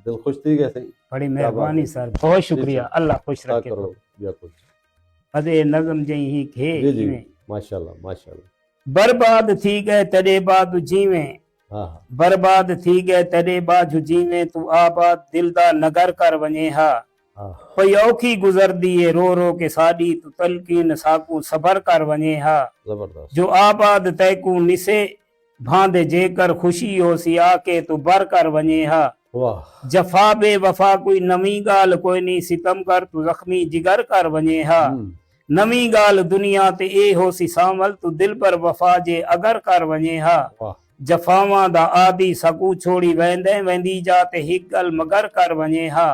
दिल खुश थी गए सही बड़ी मेहरबानी सर बहुत शुक्रिया अल्लाह खुश रखे करो या कुछ अदे नज़म जई ही खे जी जी माशाल्लाह माशाल्लाह बर्बाद थी गए तड़े बाद जीवे हां बर्बाद थी गए तड़े बाद जीवे तू आबाद दिल दा नगर कर वने हा पई औखी गुजर दिए रो रो के साडी तू तलकीन साकू सबर कर वने हा जबरदस्त जो आबाद तैकू निसे भांदे जेकर खुशी हो सी आके तू बर कर वने हा वाह जफा बे वफा कोई नवी गाल कोई नहीं सितम कर तू जख्मी जिगर कर वने हा नवी गाल दुनिया ते ए हो सी सामल तू दिल पर वफा जे अगर कर वने हा जफावा दा आदि सकू छोड़ी वेंदे वेंदी जाते हिक गल मगर कर वने हा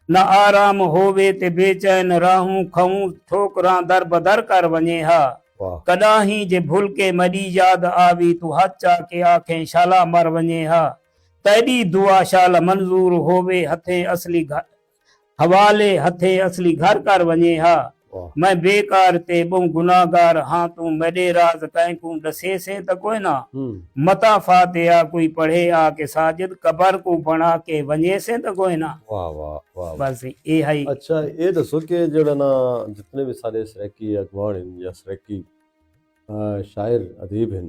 न आराम होवे ते बेचैन राहूं खऊं ठोकरां दर बदर कर वने हा कदाही जे भूल के मरी याद आवी तू हचा के आंखें शाला मर वने हा तेरी दुआ शाल मंजूर होवे हथे असली घर हवाले हथे असली घर कर वने हा वाह मैं बेकार ते बहु गुनाहगार हाँ तू मेरे राज कंहिंकू दसे से त कोई ना मता फातिहा कोई पढ़े आके साजिद कबर को बना के वञे से त कोई ना। वाह वाह वाह बस ये है। अच्छा ये दसो कि जेड़ा ना जितने भी सारे सराकी अखबार हैं या सराकी शायर अदीब हैं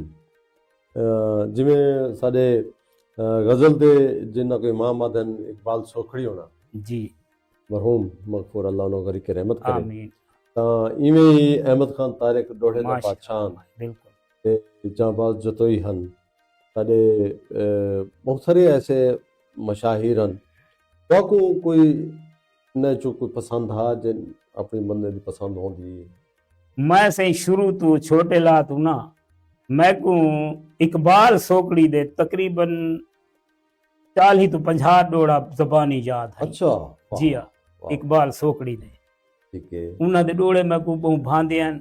जिमें सारे गजल दे जिन्ना कोई इमाम आदन इकबाल सोखड़ी होना जी मरहूम मगफूर अल्लाह उन्होंने करी के रहमत करे आमीन ਤਾਂ ਇਵੇਂ ਹੀ ਅਹਿਮਦ ਖਾਨ ਤਾਰਿਕ ਡੋੜੇ ਦਾ माशा ਬਾਦਸ਼ਾਹ बिल्कुल ਤੇ ਜਾਂਬਾਜ਼ ਜਤੋਈ ਹਨ ਸਾਡੇ ਬਹੁਤ ਸਾਰੇ ਐਸੇ ਮਸ਼ਾਹਿਰ ਹਨ ਤਾਕੋ ਕੋਈ न जो कोई पसंद हा जिन अपनी बंदे दी पसंद होंदी मैं सही शुरू तो छोटे ला तू ना मैं को इकबाल सोकड़ी दे तकरीबन 40 तो 50 डोड़ा जबानी याद है। अच्छा जी हाँ इकबाल सोकड़ी दे ठीक है उन्हां दे डोड़े मैं को बहु भांदे हैं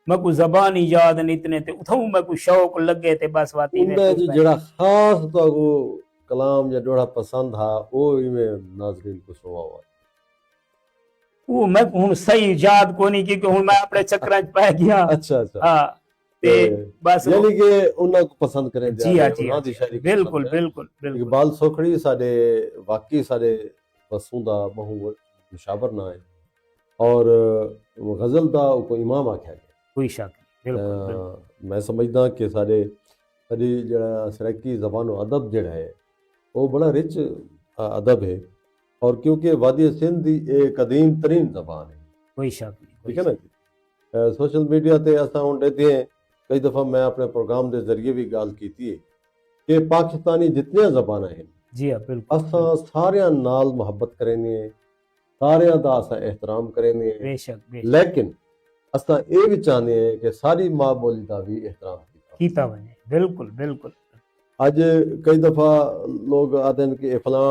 मैं को जबानी याद न इतने ते उथों मैं को शौक लगे ते बस वाती में उनमें जेड़ा खास तो कलाम या डोड़ा पसंद हा वो इमे नाज़रीन को सुनाओ वो मैं हुन सही याद कोनी क्योंकि हुन मैं अपने चक्कर च पै गया। अच्छा अच्छा हां ते बस यानी कि उन्हां को पसंद करें जी हां जी उन्हां दी शायरी बिल्कुल बिल्कुल बिल्कुल इकबाल सोखड़ी साडे वाकई साडे वसूंदा बहु मुशावर ना है और वो गजल दा को इमाम आख्या गया कोई शक नहीं बिल्कुल मैं समझदा कि साडे साडी जेड़ा सराकी ज़बान और अदब जेड़ा है वो बड़ा रिच अदब है और क्योंकि वादी सिंध दी एक कदीम तरीन ज़बान है कोई शक नहीं ठीक है ना सोशल मीडिया ते असां हुण ॾिठे हैं कई दफ़ा मैं अपने प्रोग्राम के जरिए भी गाल की है कि पाकिस्तानी जितनियां ज़बानां हैं जी हाँ बिल्कुल असां सारियां नाल मोहब्बत करेंगे सारियां दा असां एहतराम करेंगे बेशक लेकिन असां ये भी चाहते हैं कि सारी माँ बोली का भी एहतराम कीता वने बिल्कुल बिल्कुल अज कई दफ़ा लोग आते हैं कि फलां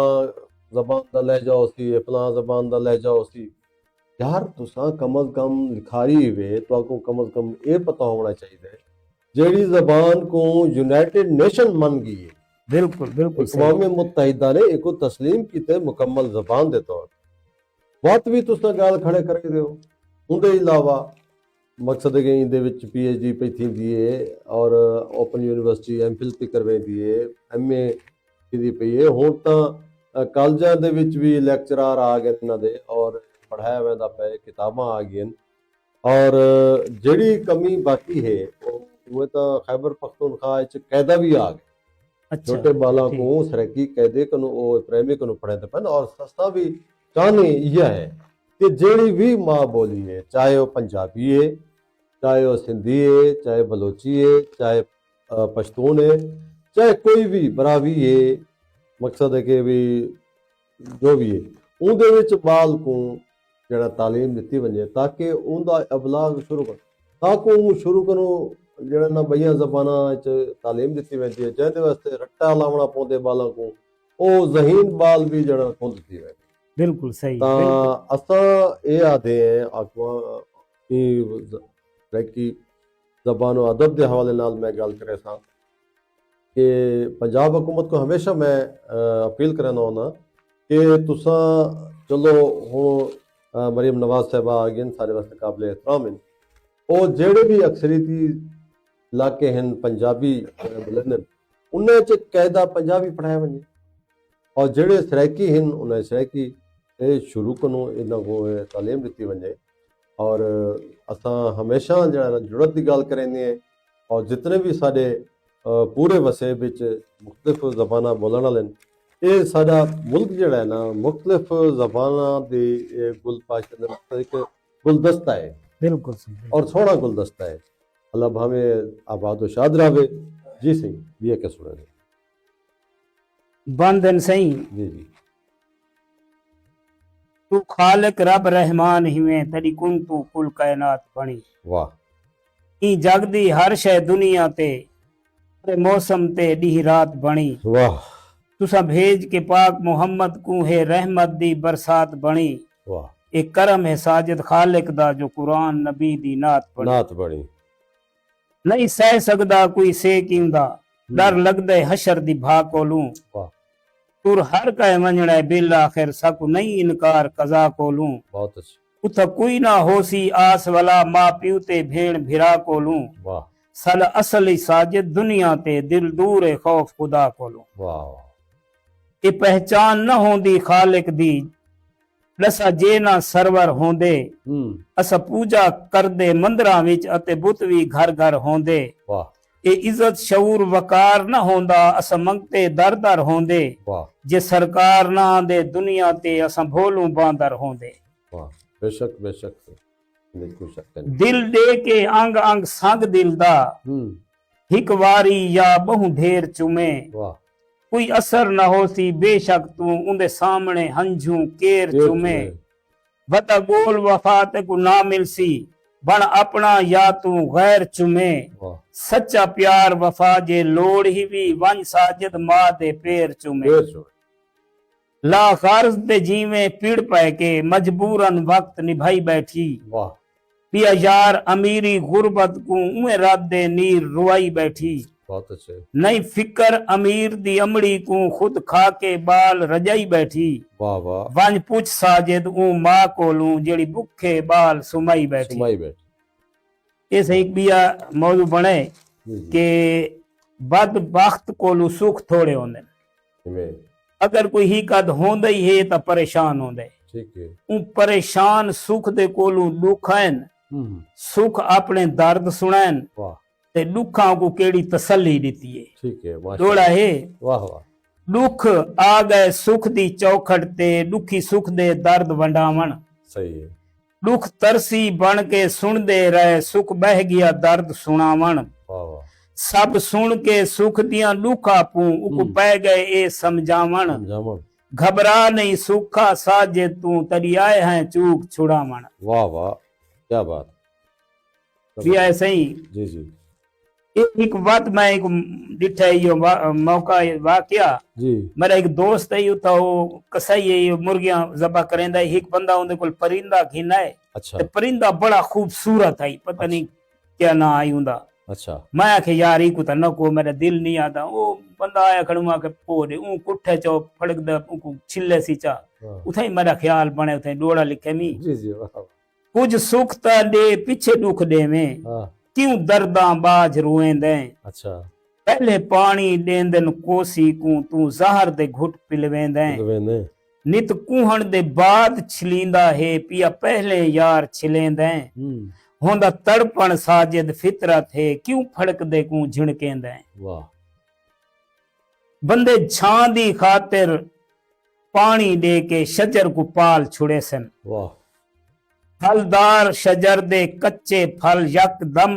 ज़बान दा लहजा उसी फलां ज़बान दा लहजा उसी यार तुसां कम अज कम लिखाई वे तो आपको कम अज कम ये पता होना चाहिए जेड़ी ज़बान को यूनाइटेड नेशन मन गई है बिल्कुल बिल्कुल अक़वाम मुत्तहिदा ने इको तस्लीम कीते मुकम्मल ज़बान दे तौर बात भी तुसां गाल खड़े करे दे उनके अलावा मकसद है इंदे विच PhD पई थींदी है और ओपन यूनिवर्सिटी MPhil पई करवेंदी है MA थींदी पई है हुण तां कॉलेजां दे विच भी लेक्चरार आ गए इन्हां दे और पढ़ाया वेंदा पे किताबां आ गई और जिहड़ी कमी बाकी है वो तो खैबर पख्तूनख्वा च कैदा भी आ गए अच्छा छोटे बाला को सराकी कैदे कनु प्रेमी कनु पढ़े पन और सस्ता भी कहानी यह है कि जेड़ी भी माँ बोली है चाहे वो पंजाबी है चाहे वो सिंधी है चाहे बलोची है चाहे पश्तून है चाहे कोई भी बरावी है मकसद है कि भी जो भी है उनके विच बाल को जरा तालीम दी वजे ताकि उनका अबलाग शुरू कर ताकि वो शुरू करो जरा ना बईया ज़बाना तालीम दी वेंदी है जैसे वास्ते रट्टा लावना पौंदे बालों को वो ज़हीन बाल भी जरा खुद थी वे बिल्कुल सही असां ये आते हैं की ज़बान और अदब के हवाले नाल मैं गल करे सा कि पंजाब हुकूमत को हमेशा मैं अपील करना होना कि तुसा चलो हुण मरियम नवाज साहबा आ गए सारे वास्ते काबिल एहतराम हैं और जेड़े भी अक्सरीती इलाके हैं पंजाबी मिलन उन्हें च कायदा पंजाबी पढ़ाया वजे और जेड़े सराइकी हैं उन्हें सराइकी शुरू कनो इन्हां को तालीम दी वजे और असां हमेशा जरा जुड़त की गल करेंगे और जितने भी साडे पूरे वसे विच मुख्तलिफ ज़बाना बोलण वाले ये साडा मुल्क जिहड़ा है ना मुख्तलिफ ज़बाना दे गुलपाश एक गुलदस्ता है बिल्कुल सही और सोहना गुलदस्ता है अल्लाह भावे आबाद व शाद रहे जी सही ये के सुने बंदन सही जी जी तू खालिक रब रहमान हिवे तड़ी कुन तू कुल कायनात बणी वाह ई जग दी हर शय दुनिया ते मौसम ते डी रात बणी वाह तुसा भेज के पाक मोहम्मद को है रहमत दी बरसात बणी वाह एक करम है साजिद खालिक दा जो कुरान नबी दी नात बणी नहीं सह सकदा कोई से किंदा डर लगदे हशर दी भा कोलू वाह तुर हर कह वंजणा बिल आखिर सकु नहीं इनकार कजा कोलू बहुत अच्छा उथा कोई ना होसी आस वाला माँ प्यू ते भेण भिरा कोलू वाह सल असली साजिद दुनिया ते दिल दूर है खौफ खुदा कोलू वाह ये पहचान न होंदी खालिक दी दसा जे ना सरवर होंदे असा पूजा करदे मंदिरां विच अते बुत भी घर घर होंदे वाह ये इज्जत शऊर वकार न होंदा असा मंगते दर दर होंदे वाह जे सरकार ना आंदे दुनिया ते असा भोलू बांदर होंदे वाह बेशक बेशक बिल्कुल शक नहीं दिल दे के अंग अंग संग दिल दा हिक वारी या बहु ढेर चुमे वाह कोई असर न होसी बेशक तू उंदे सामने हंझू केर चुमे वता गोल वफात को ना मिलसी बण अपना या तू गैर चुमे वाह सच्चा प्यार वफा जे लोड़ ही भी वन साजिद माँ दे पैर चुमे ला खारज दे जीवे पीड़ पै के मजबूरन वक्त निभाई बैठी वाह पिया यार अमीरी गुर्बत को उए रात दे नीर रुआई बैठी बहुत अच्छे नई फिकर अमीर दी अमड़ी को खुद खा के बाल रजाई बैठी वाह वाह वंज पुछ साजिद ऊ माँ कोलू जेड़ी भुखे बाल सुमाई बैठी सुमाई बैठी इस एक बिया मौजू बने के बद वक्त कोलू सुख थोड़े होंदे इमे अगर कोई ही कद होंदा ही है तो परेशान होंदे ठीक है ऊ परेशान सुख दे कोलू दुख हैं सुख अपने दर्द सुनैन वाह ते दुखां को केड़ी तसल्ली दीती है ठीक है दोड़ा है वाह वाह दुख आ गए सुख दी चौखट ते दुखी सुख दे दर्द वंडावण सही है दुख तरसी बन के सुन दे रहे सुख बह गया दर्द सुनावण वाह वाह सब सुन के सुख दिया दुखा पू उको पै गए ए समझावण घबरा नहीं सुखा साजे तू तरी आए हैं चूक छुड़ावण वाह वाह क्या बात भी ऐसे ही जी जी एक बात मैं एक डिठा यो मौका वाकया जी मेरा एक दोस्त है था वो कसाई है मुर्गियां जबा करेंदा एक बंदा उनके कोल परिंदा घिना है अच्छा ते परिंदा बड़ा खूबसूरत है पता नहीं क्या ना आई हुंदा अच्छा मैं आखे यार ई को त न को मेरा दिल नहीं आता वो बंदा आया खड़ुआ के पोरे ऊ कुठे चो फड़क द ऊ छिल्ले सी चा उथई मेरा ख्याल बने उथई डोड़ा लिखे मी जी जी वाह कुछ सुख ता दे पीछे दुख दे में क्यों दर्दा बाज रोएंदे अच्छा पहले पानी देंदन कोसी को तू जहर दे घुट पिलवेंदे नित कुहण दे बाद छिलींदा है पिया पहले यार छिलेंदे होंदा तड़पण साजिद फितरत है क्यों फड़क दे को झिणकेंदे वाह बंदे छां दी खातिर पानी दे के शजर को पाल छुड़े सन वाह फलदार शजर दे कच्चे फल यकदम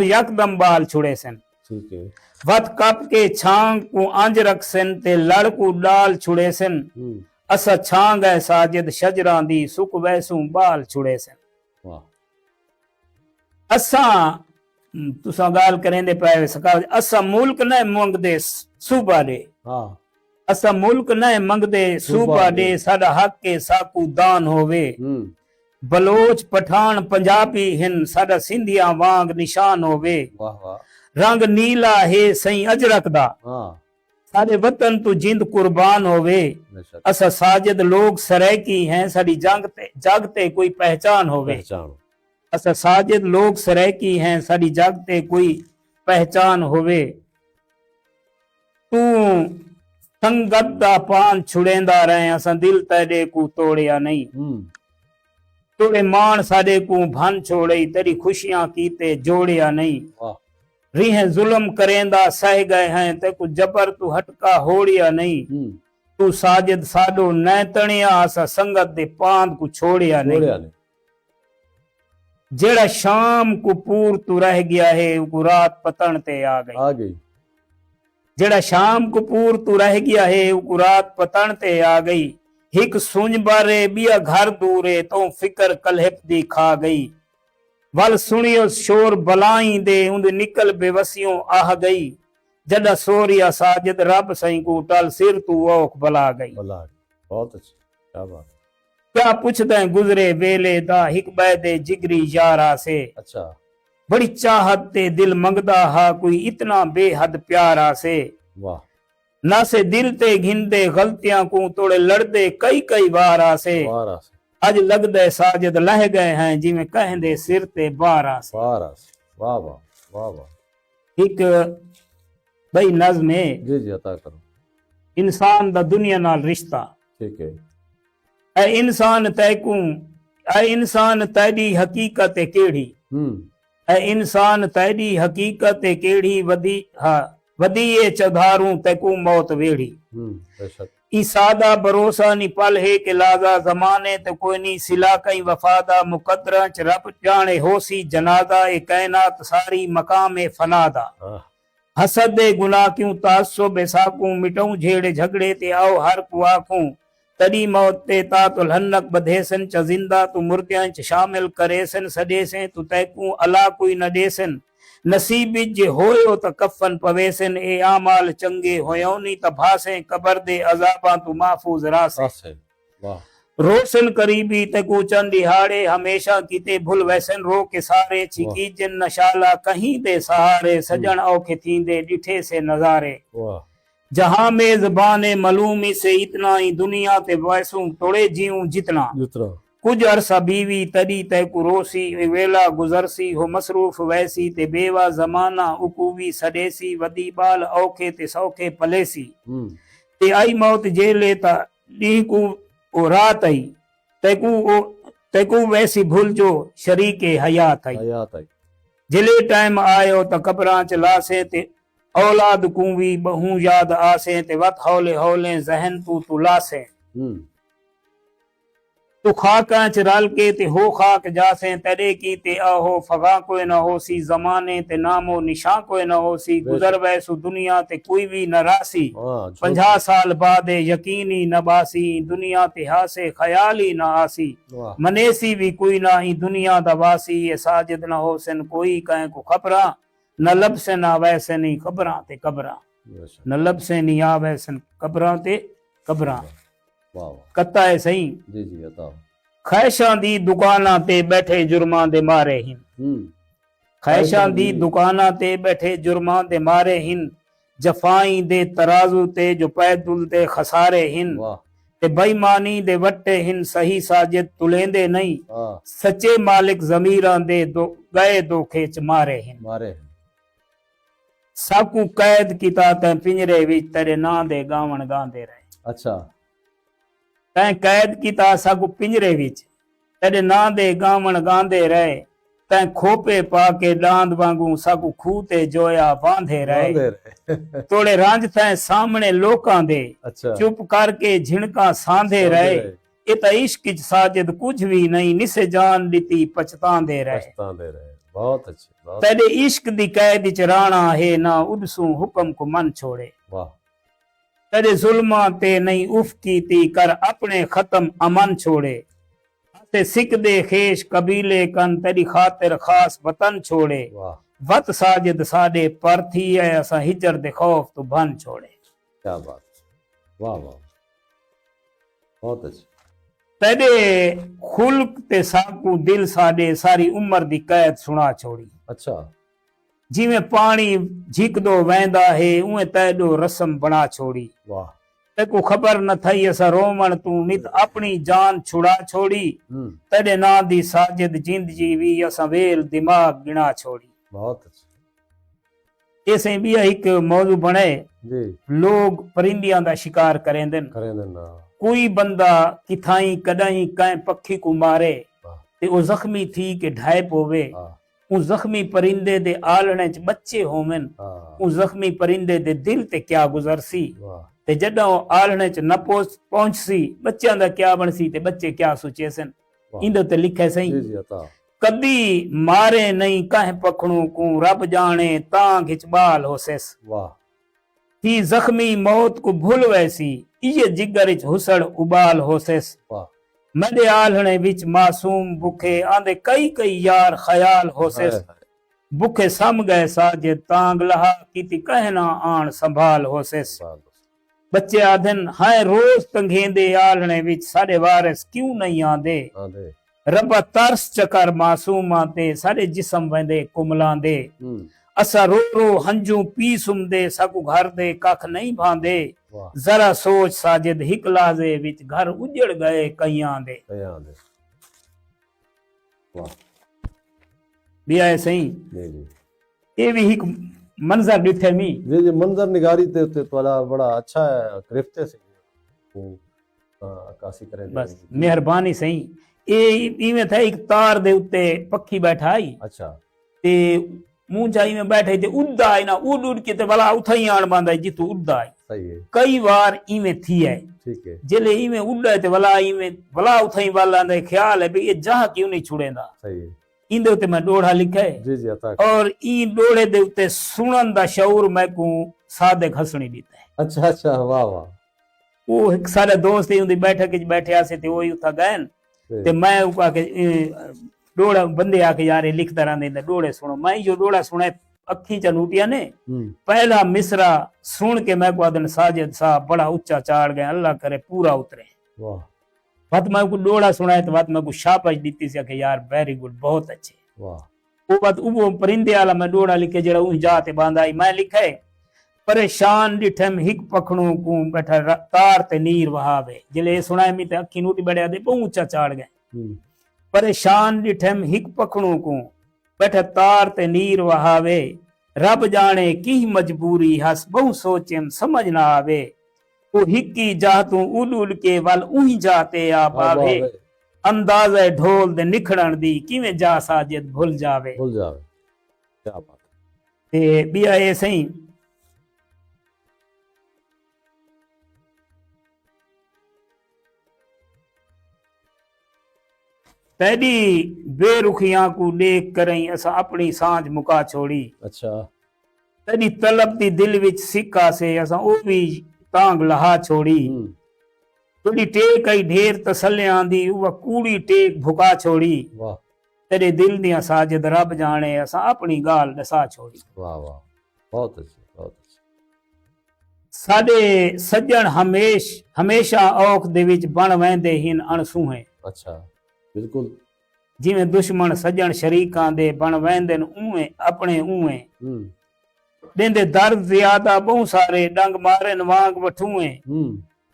यकदम बाल छुड़े सन ठीक है वत कप के छांग को आंज रख सन ते लड़ को डाल छुड़े सन असा छांग है साजिद शजरां दी सुख वैसू बाल छुड़े सन वाह असा तुसा गाल करेंदे पाए सका असा मुल्क न मंगदे सूबा दे हां असा मुल्क न मंगदे सूबा दे साडा हक के साकू दान होवे बलोच पठान पंजाबी हिन साडा सिंधिया वांग निशान होवे वाह वाह रंग नीला है सही अजरक दा हां साडे वतन तू जिंद कुर्बान होवे असा साजिद लोग सरायकी हैं साडी जागते कोई पहचान होवे असा साजिद लोग सरायकी हैं साडी जागते कोई पहचान होवे तू संगत दा पान छुड़ेंदा रहे असा दिल तेरे को तोड़िया नहीं तोड़े मान साडे को भन छोड़ई तेरी खुशियां कीते जोड़िया नहीं रिह जुल्म करेंदा सह गए हैं ते को जबर तू हटका होड़िया नहीं तू साजिद साडो न तणिया असा संगत दे पांद को छोड़िया नहीं जेड़ा शाम को पूर तू रह गया है वो रात पतन ते आ गई जेड़ा शाम को पूर तू रह गया है वो रात पतन ते आ गई हिक सुंज बारे बिया घर दूरे तो फिकर कलहप दी खा गई वल सुनियो शोर बलाई दे उंद निकल बेवसियों आह गई जदा सोरिया साजिद रब सही को टल सिर तू ओख बला गई बहुत अच्छी क्या बात क्या पूछते गुजरे वेले दा हिक बैदे जिगरी यारा से अच्छा बड़ी चाहत ते दिल मंगदा हा कोई इतना बेहद प्यारा से वाह ना से दिल ते घिंदे गलतियां को तोड़े लड़दे कई कई बार आसे अज लगदे साजिद लह गए हैं जिवें कहंदे सिर ते बार आसे। वाह वाह वाह वाह। एक बई नज़्म है जी जी अता करो। इंसान दा दुनिया नाल रिश्ता। ठीक है। ऐ इंसान तैकू ऐ इंसान तैडी हकीकत केड़ी ऐ इंसान तैडी हकीकत केड़ी वदी हा वदीए चधारूं तैकू मौत वेड़ी। बेशक ई सादा भरोसा नी पल है के लाजा जमाने ते कोई नी सिला कई वफादा मुकद्दरा च रब जाने होसी जनादा ए कायनात सारी मकाम ए फनादा। हसद दे गुनाह क्यों तासो बेसाकूं मिटऊं झेड़े झगड़े ते आओ हर को आखूं तड़ी मौत ते तातुल हन्नक बधेसन च जिंदा तू मुर्दियां च शामिल करेसन सडेसें तू तैकूं अला कोई न डेसन नसीब जे होयो त कफन पवेसन ए आमाल चंगे होयो नी त भासें कबर दे अजाबां तू महफूज रासे। वाह। रोशन करीबी तकू चंद दिहाड़े हमेशा किते भूल वैसन रो के सारे छिकी जिन नशाला कहीं दे सहारे सजन औखे थींदे डिठे से नजारे। जहां में ज़बाने मलूमी से इतना ही दुनिया ते वैसूं तोड़े जीऊं जितना कुछ अरसा बीवी तड़ी तैकू रोसी वेला गुजरसी हो मसरूफ वैसी ते बेवा जमाना उकूवी सडेसी वदी बाल औखे ते सौखे पलेसी ते आई मौत जेले ता डी को ओ रात आई तैकू वैसी भूल जो शरीके हयात आई जिले टाइम आयो त कबरां च लासे ते औलाद को भी बहु याद आसे ते वत हौले हौले जहन तू तुलासे तू खाकां च रल के ते हो खाक जासे तड़े की ते आहो फगा कोई न होसी जमाने ते नामो निशा कोई न होसी गुजर वैसु दुनिया ते कोई भी न रासी 50 साल बाद यकीनी न बासी दुनिया ते हासे ख्याल ही न आसी मनेसी भी कोई ना ही दुनिया दा वासी ये साजिद न होसन कोई कहीं को खबरा न लब से ना वैसे नहीं खबरां ते कबरां न लब से नहीं आ वैसन कबरां ते कबरां। कत्ता है सही जी जी अता खैशां दी दुकानां ते बैठे जुर्मां दे मारे हिन खैशां दी दुकानां ते बैठे जुर्मां दे मारे हिन जफाई दे तराजू ते जो पैदुल दे खसारे हिन ते बेईमानी दे वट्टे हिन सही साजिद तुलेंदे नहीं सच्चे मालिक जमीरां दे गए धोखे च मारे हिन सबकू कैद कीता तैं पिंजरे विच तेरे नां दे गावण गांदे रहे। अच्छा तैं कैद कीता साकू पिंजरे विच तेरे नां दे गावण गांदे रहे तैं खोपे पा के डांद वांगू साकू खूह ते जोया बांधे रहे तोड़े रांझ तैं सामने लोकां दे चुप करके झिणका सांधे रहे ए त इश्क च साजिद कुछ भी नहीं निसे जान दिती पछतांदे रहे। बहुत अच्छे तेरे इश्क दी कैद च राणा है ना उदसू हुक्म को मन छोड़े तेरे जुल्मा ते नहीं उफ कीती कर अपने खत्म अमन छोड़े ते सिक दे खेश कबीले कन तेरी खातिर खास वतन छोड़े वत साजिद साडे पर थी है असा हिजर दे खौफ तो भन छोड़े। क्या बात। वाह वाह बहुत अच्छे तेरे खुल्क ते साकू दिल साडे सारी उम्र दी कैद सुना छोड़ी। अच्छा जिवें पानी झिकदो वेंदा है उए तेडो रस्म बना छोड़ी। वाह तेको खबर न थई असा रोमन तू नित अपनी जान छुड़ा छोड़ी तेरे ना दी साजिद जिंद जीवी असा वेल दिमाग गिना छोड़ी। बहुत अच्छा ऐसे भी एक मौजू बने जी लोग परिंदियां दा शिकार करेंदन कोई बंदा किथाई कदाई कै पक्षी को मारे ते ओ जख्मी थी के ढाई पोवे उस जख्मी परिंदे दे आलने च बच्चे होवन उस जख्मी परिंदे दे दिल ते क्या गुजरसी ते जडों आलने च न पहुंचसी बच्चों दा क्या बनसी ते बच्चे क्या सोचेसन इंदे ते लिखे सही कदी मारे नहीं कह पखणू को रब जाने तां खिचबाल होसेस थी जख्मी मौत को भूल वैसी ये जिगर च हुसड़ उबाल होसेस मदे आलने विच मासूम बुखे आंदे कई कई यार ख्याल होसेस बुखे सम गए साजे तांग लहा कीती कहना आन संभाल होसेस बच्चे आधन हाय रोज तंगेंदे आलने विच साडे वारिस क्यों नहीं आंदे रब्बा तरस चकर मासूम आते साडे जिस्म वेंदे कुमलांदे असा रो रो हंजू पी सुमदे साकू घर दे कख नहीं भांदे वाह जरा सोच साजिद हिक लाजे विच घर उजड़ गए कईयां दे वाह भी आए सही जी जी ये भी एक मंजर दिखे मी जी जी मंजर निगारी ते उते तोला बड़ा अच्छा है क्रिफ्ते से वो अक्कासी करें बस मेहरबानी सही ये इवें था एक तार दे उत्ते पक्षी बैठा आई अच्छा ते मूंझा इवें बैठे ते उड़दा आई ना उड़ उड़ के ते भला उथा ही आन बांदा जितू उड़दा आई सही है कई बार इवें थी है ठीक है जेले इवें उड़े ते भला इवें भला उथा ही वाला दे ख्याल है भी ये जहां क्यों नहीं छुड़ेंदा सही है इंदे उत्ते मैं डोड़ा लिखा है जी जी अता और ई डोड़े दे उत्ते सुनन दा शऊर मैं को सादे हसनी दीता है अच्छा अच्छा वाह वाह वो एक सारे दोस्त ही बैठक च बैठे आसे ते वो ही उथा गए ते मैं उका के डोड़ा बंदे आके यार लिखता रहंदे डोड़े सुनो मैं जो डोड़ा सुने अखी च नूटिया ने पहला मिसरा सुन के मैं को आदन साजिद साहब बड़ा ऊंचा चाड़ गए अल्लाह करे पूरा उतरे वाह बात मैं को डोड़ा सुनाए तो बात मैं को शाबाश दी सी के यार वेरी गुड बहुत अच्छे वाह वो बात वो परिंदे वाला मैं डोड़ा लिखे जरा ऊ जाते बांधाई मैं लिखे परेशान डिठम हिक पखणू को बैठा तार ते नीर वहावे जिले सुनाए मी ते अखी नूटी बड़े आदे बहुत ऊंचा चाड़ गए परेशान डिठम हिक पखणू को बैठा तार ते नीर वहावे रब जाने की मजबूरी हस बहु सोचेम समझ ना आवे वो हिक्की जातू उड़ उड़ के वल उही जाते आ पावे अंदाज़े ढोल दे निखड़न दी किवें जा साजिद भूल जावे क्या बात ते बिया ए सही तेरी बेरुखियां को देख करई असा अपनी सांझ मुका छोड़ी अच्छा तेरी तलब दी दिल विच सिक्का से असा ओ भी तांग लहा छोड़ी तेरी टेक आई ढेर तसल्लियां दी वो कूड़ी टेक भुका छोड़ी वाह तेरे दिल दियां साजिद रब जाने असा अपनी गाल दसा छोड़ी वाह वाह बहुत अच्छे बहुत अच्छे साडे सज्जन हमेशा औख दे विच बण वैंदे हिन अणसूहे अच्छा बिल्कुल जिवें दुश्मन सज्जन शरीकां दे बण वैंदे उवें अपने उवें देंदे दर्द ज्यादा बहु सारे डंग मारन वांग वठूए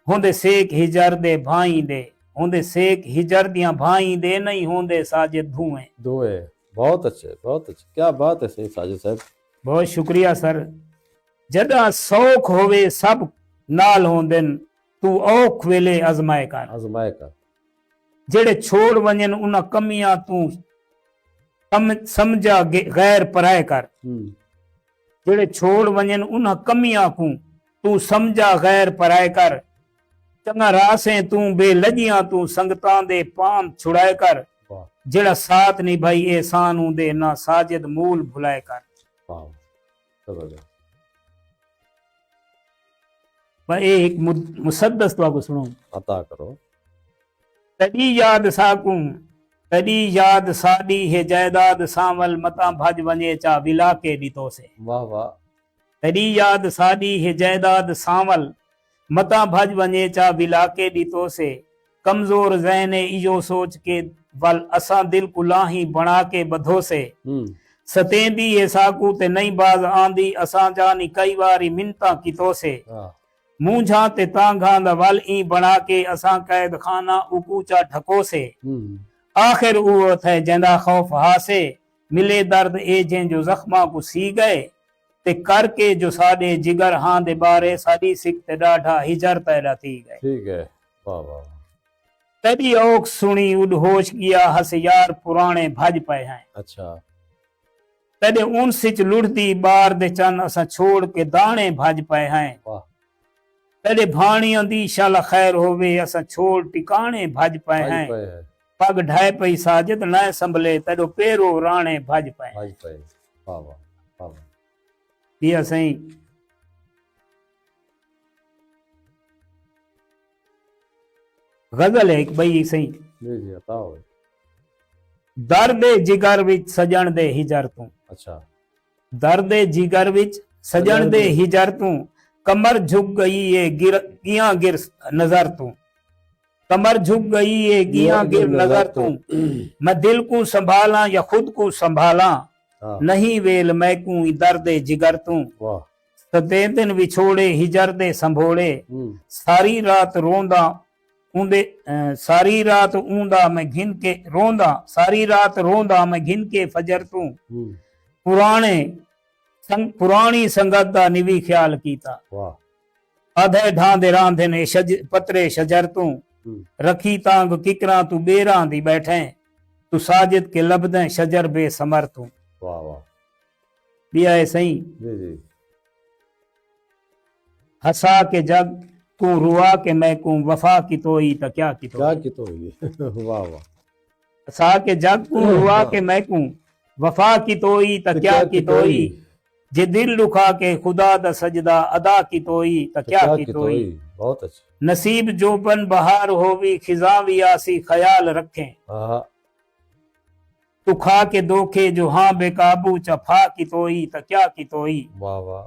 होंदे सेक हिजर दे भाई दे होंदे सेक हिजर दियां भाई दे नहीं होंदे साजिद धुएं धुएं बहुत अच्छे क्या बात है सही साजिद साहब बहुत शुक्रिया सर जदा सौख होवे सब नाल होंदन तू औख वेले आजमाए कर जेड़े छोड़ वंजन उन कमियां तू समझा गैर पराए कर जेड़े छोड़ वंजन उन कमियां को तू समझा गैर पराए कर चंगा रासे तू बेलजियां तू संगतां दे पाम छुड़ाए कर जेड़ा साथ नहीं भाई एहसान दे ना साजिद मूल भुलाए कर भाई एक मुसद्दस तो सुनो अता करो तड़ी याद साकू तड़ी याद साडी है जायदाद सावल मता भज वने चा विला के दितो से वाह वाह तड़ी याद साडी है जायदाद सावल मता भज वने चा विला के दितो से कमजोर ज़हने इयो सोच के वल असा दिल कुलाही बना के बधो से सतेंदी है साकू ते नई बाज आंदी असा जानी कई बारी मिन्ता कितो से मूंझा ते तांघा दा वल ई बना के असा कैद खाना उकूचा ठको से आखिर वो थे जंदा खौफ हासे मिले दर्द ए जें जो जख्मा को सी गए ते करके जो साडे जिगर हां दे बारे साडी सिक ते डाढ़ा हिजर पैदा थी गए ठीक है वाह वाह तड़ी औख सुनी उड होश किया हस यार पुराने भज पे हैं अच्छा तड़े उन सिच लुढ़दी बार दे चन असा छोड़ के दाने भज पे हैं वाह तड़े भाणियों दी शाला खैर होवे असा छोड़ टिकाने भज पे हैं पग ढाए पई साजिद न संभले तड़ो पेरो राणे भज पे वाह वाह वाह दिया सही गजल है एक बई सही जी जी बताओ दर्द जिगर विच सजन दे हिजर तू अच्छा दर्द जिगर विच सजन दे हिजर तू कमर झुक गई है गिया गिर नजर तू कमर झुक गई है गिया गिर नजर तू मैं दिल को संभाला या खुद को संभाला हाँ नहीं वेल मैकू दर्द जिगर तू वाह सदे दिन विछोड़े हिजर दे संभोड़े सारी रात रोंदा ऊंदे सारी रात ऊंदा मैं घिन के रोंदा सारी रात रोंदा मैं घिन के फजर तू पुरानी संगत दा निवी ख्याल कीता वाह आधे ढांदे रांधे ने पतरे शजर तू रखी तांग किकरा तू बेरा दी बैठे तू साजिद के लबदे शजर बेसमर तू वाह वाह दिया है सही जी जी हंसा के जग तू रुआ के मैं कूं वफा की तोई त क्या की क्या तोई की तो हुई वाह वाह हंसा के जग तू रुआ के मैं कूं वफा की तोई त क्या की तोई जे दिल दुखा के खुदा दा सजदा अदा की तोई त क्या की तोई बहुत अच्छा नसीब जोबन बहार होवी खिजा भी आसी ख्याल रखें हाँ तू खा के दोखे जो हाँ बेकाबू चफा की तोई त क्या की तोई वाह वाह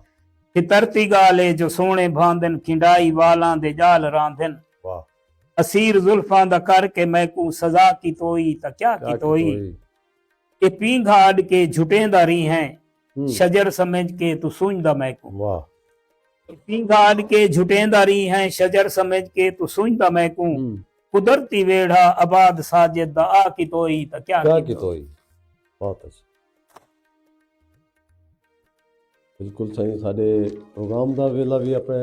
फितरती गाले जो सोने भांदन खिंडाई वालां दे जाल रांधन वाह असीर जुल्फां दा करके मैकू सजा की तोई त क्या की तोई के पींघा अड के झुटेंदा रही हैं शजर समझ के तू सूंझदा मैकू वाह पींघा अड के झुटेंदा रही हैं शजर समझ के तू सूंझदा मैकू कुदरती वेड़ा आबाद साजिद दा आ की तोई त क्या की तोई बहुत अच्छा बिल्कुल सही साडे प्रोग्राम दा वेला भी अपने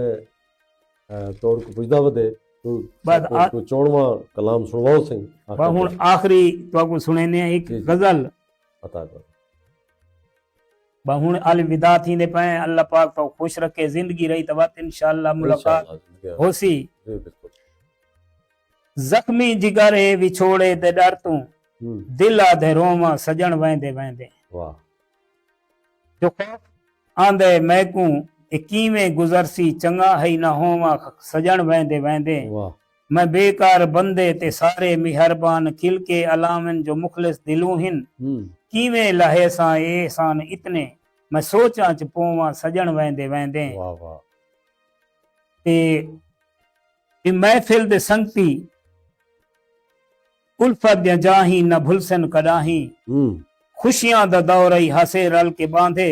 तौर को पुजदा वदे तो चौड़वा कलाम सुनवाओ सही हुन आखिरी तो सुनेने एक गजल पता कर हुन अलविदा थींदे पए अल्लाह पाक तो खुश रखे जिंदगी रही त बात इंशाअल्लाह मुलाकात होसी बिल्कुल जख्मी जिगर है विछोड़े ते डर तू दिल आधे रोमा सजन वेंदे वेंदे वाह जो आंदे मैकू कीवें गुजरसी चंगा है ना होवा सजन वेंदे वेंदे वाह मैं बेकार बंदे ते सारे मेहरबान खिल के अलामन जो मुखलिस दिलू हिन कीवें लहे सा एहसान इतने मैं सोचा च पोवा सजन वेंदे वेंदे वाह वाह ते महफिल दे संगती उल्फत या जाही न भुलसन कदाही खुशियां दा दौर ही हसे रल के बांधे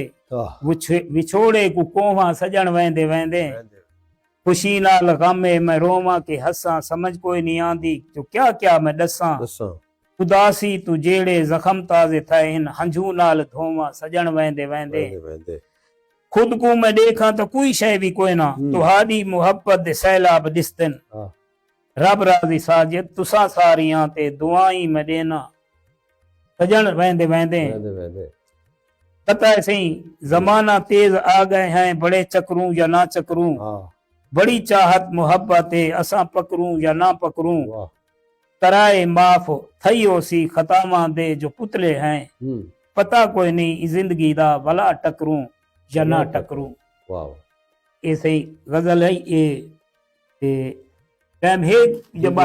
विछोड़े को कोवा सजन वेंदे वेंदे खुशी नाल गमे मैं रोवा के हसा समझ कोई नहीं आंदी तो क्या क्या मैं दसा उदासी तू जेड़े जख्म ताजे थे इन हंझू नाल धोवा सजन वेंदे वेंदे खुद को मैं देखा तो कोई शय भी कोई ना तुहाडी मुहब्बत दे सैलाब दिस्तन रब राजी साजिद तुसा सारियां ते दुआई मैं देना सजन वेंदे वेंदे पता है सही जमाना तेज आ गए हैं बड़े चकरूं या ना चकरूं बड़ी चाहत मोहब्बत है असा पकरूं या ना पकरूं कराए माफ थई होसी खतामा दे जो पुतले हैं पता कोई नहीं जिंदगी दा भला टकरूं या ना टकरूं ये सही गजल है ये टाइम है जब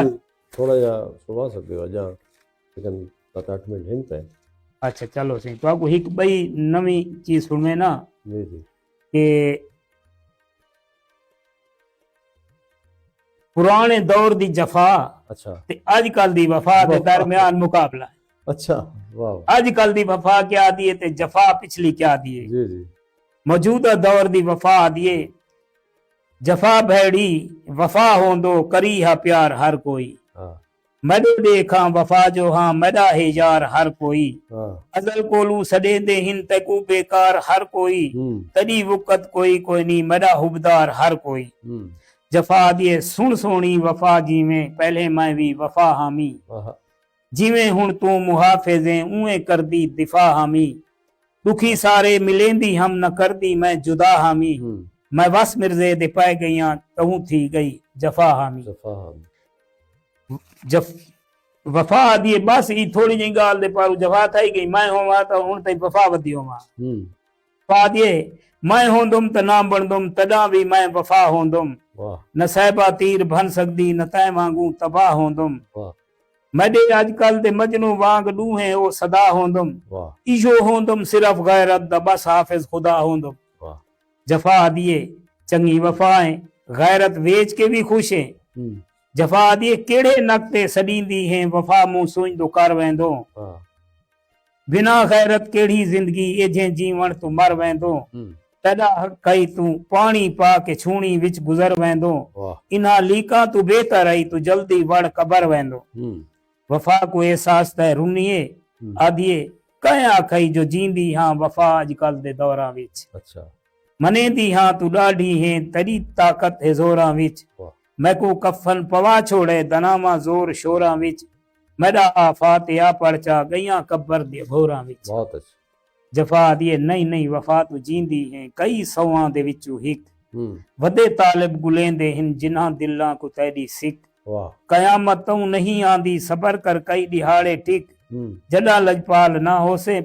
थोड़ा या सुबह सकते हो जा लेकिन 7-8 मिनट हिंद पे अच्छा चलो सही तो आपको एक बई नवी चीज सुनवे ना जी जी कि पुराने दौर दी जफा अच्छा ते अजकल दी वफा दे दरमियान मुकाबला अच्छा वाह अजकल दी वफा क्या दी है ते जफा पिछली क्या दी है जी जी मौजूदा दौर दी वफा दिए जफा भैड़ी वफा होंदो करी हा प्यार हर कोई मदे देखा वफा जो हाँ मदा है यार हर कोई अजल कोलू सदे दे हिन तकू बेकार हर कोई तड़ी वुकत कोई कोई नहीं मदा हुबदार हर कोई जफा दिए सुन सोनी वफा जीवें पहले मैं भी वफा हामी जिवें हुन तू मुहाफिज़ें उए कर दी दिफा हामी दुखी सारे मिलेंदी हम न कर दी मैं जुदा हामी मैं बस मिर्जे दे पाए गईया कहूं थी गई जफा हामी जब वफा दिए बस ई थोड़ी जी गाल दे पारू जफा थई गई मैं होवा तो हुन तई वफा वधी होवा पा दिए मैं होंदुम त ना बनदुम तदा भी मैं वफा होंदुम न साहिबा तीर भन सकदी न तै वांगू तबाह होंदुम मडे आजकल दे मजनू वांग डूहे ओ सदा होंदुम इशो होंदुम सिर्फ गैरत द बस हाफिज खुदा होंदुम जफा दिए चंगी वफाएं गैरत वेच के भी खुश है जफा दिए केड़े नक्ते सडींदी हैं वफा मुंह सुंदो कर वेंदो बिना गैरत केड़ी जिंदगी एजे जीवण तू मर वेंदो तदा हक कई तू पानी पा के छूणी विच गुजर वेंदो वाह इना लीका तू बेहतर आई तू जल्दी वड़ कबर वेंदो वफा को एहसास तै रुनिए आदिए कया कई जो जींदी हां वफा अजकल दे दौरां विच अच्छा मने दी हां तू डाढ़ी है तड़ी ताकत है जोरां विच वाह मैं को कफन पवा छोड़े दनामा जोर शोरां विच मेरा आफात या परचा गईया कब्र दे भोरां विच बहुत अच्छा जफा दिए नहीं नहीं वफा तू जींदी है कई सौवां दे विचू हिक हम्म वदे तालिब गुलेंदे हिन जिन्हां दिलां को तैडी सिक वाह कयामतों नहीं आंदी सबर कर कई दिहाड़े टिक जड़ा लजपाल ना होसे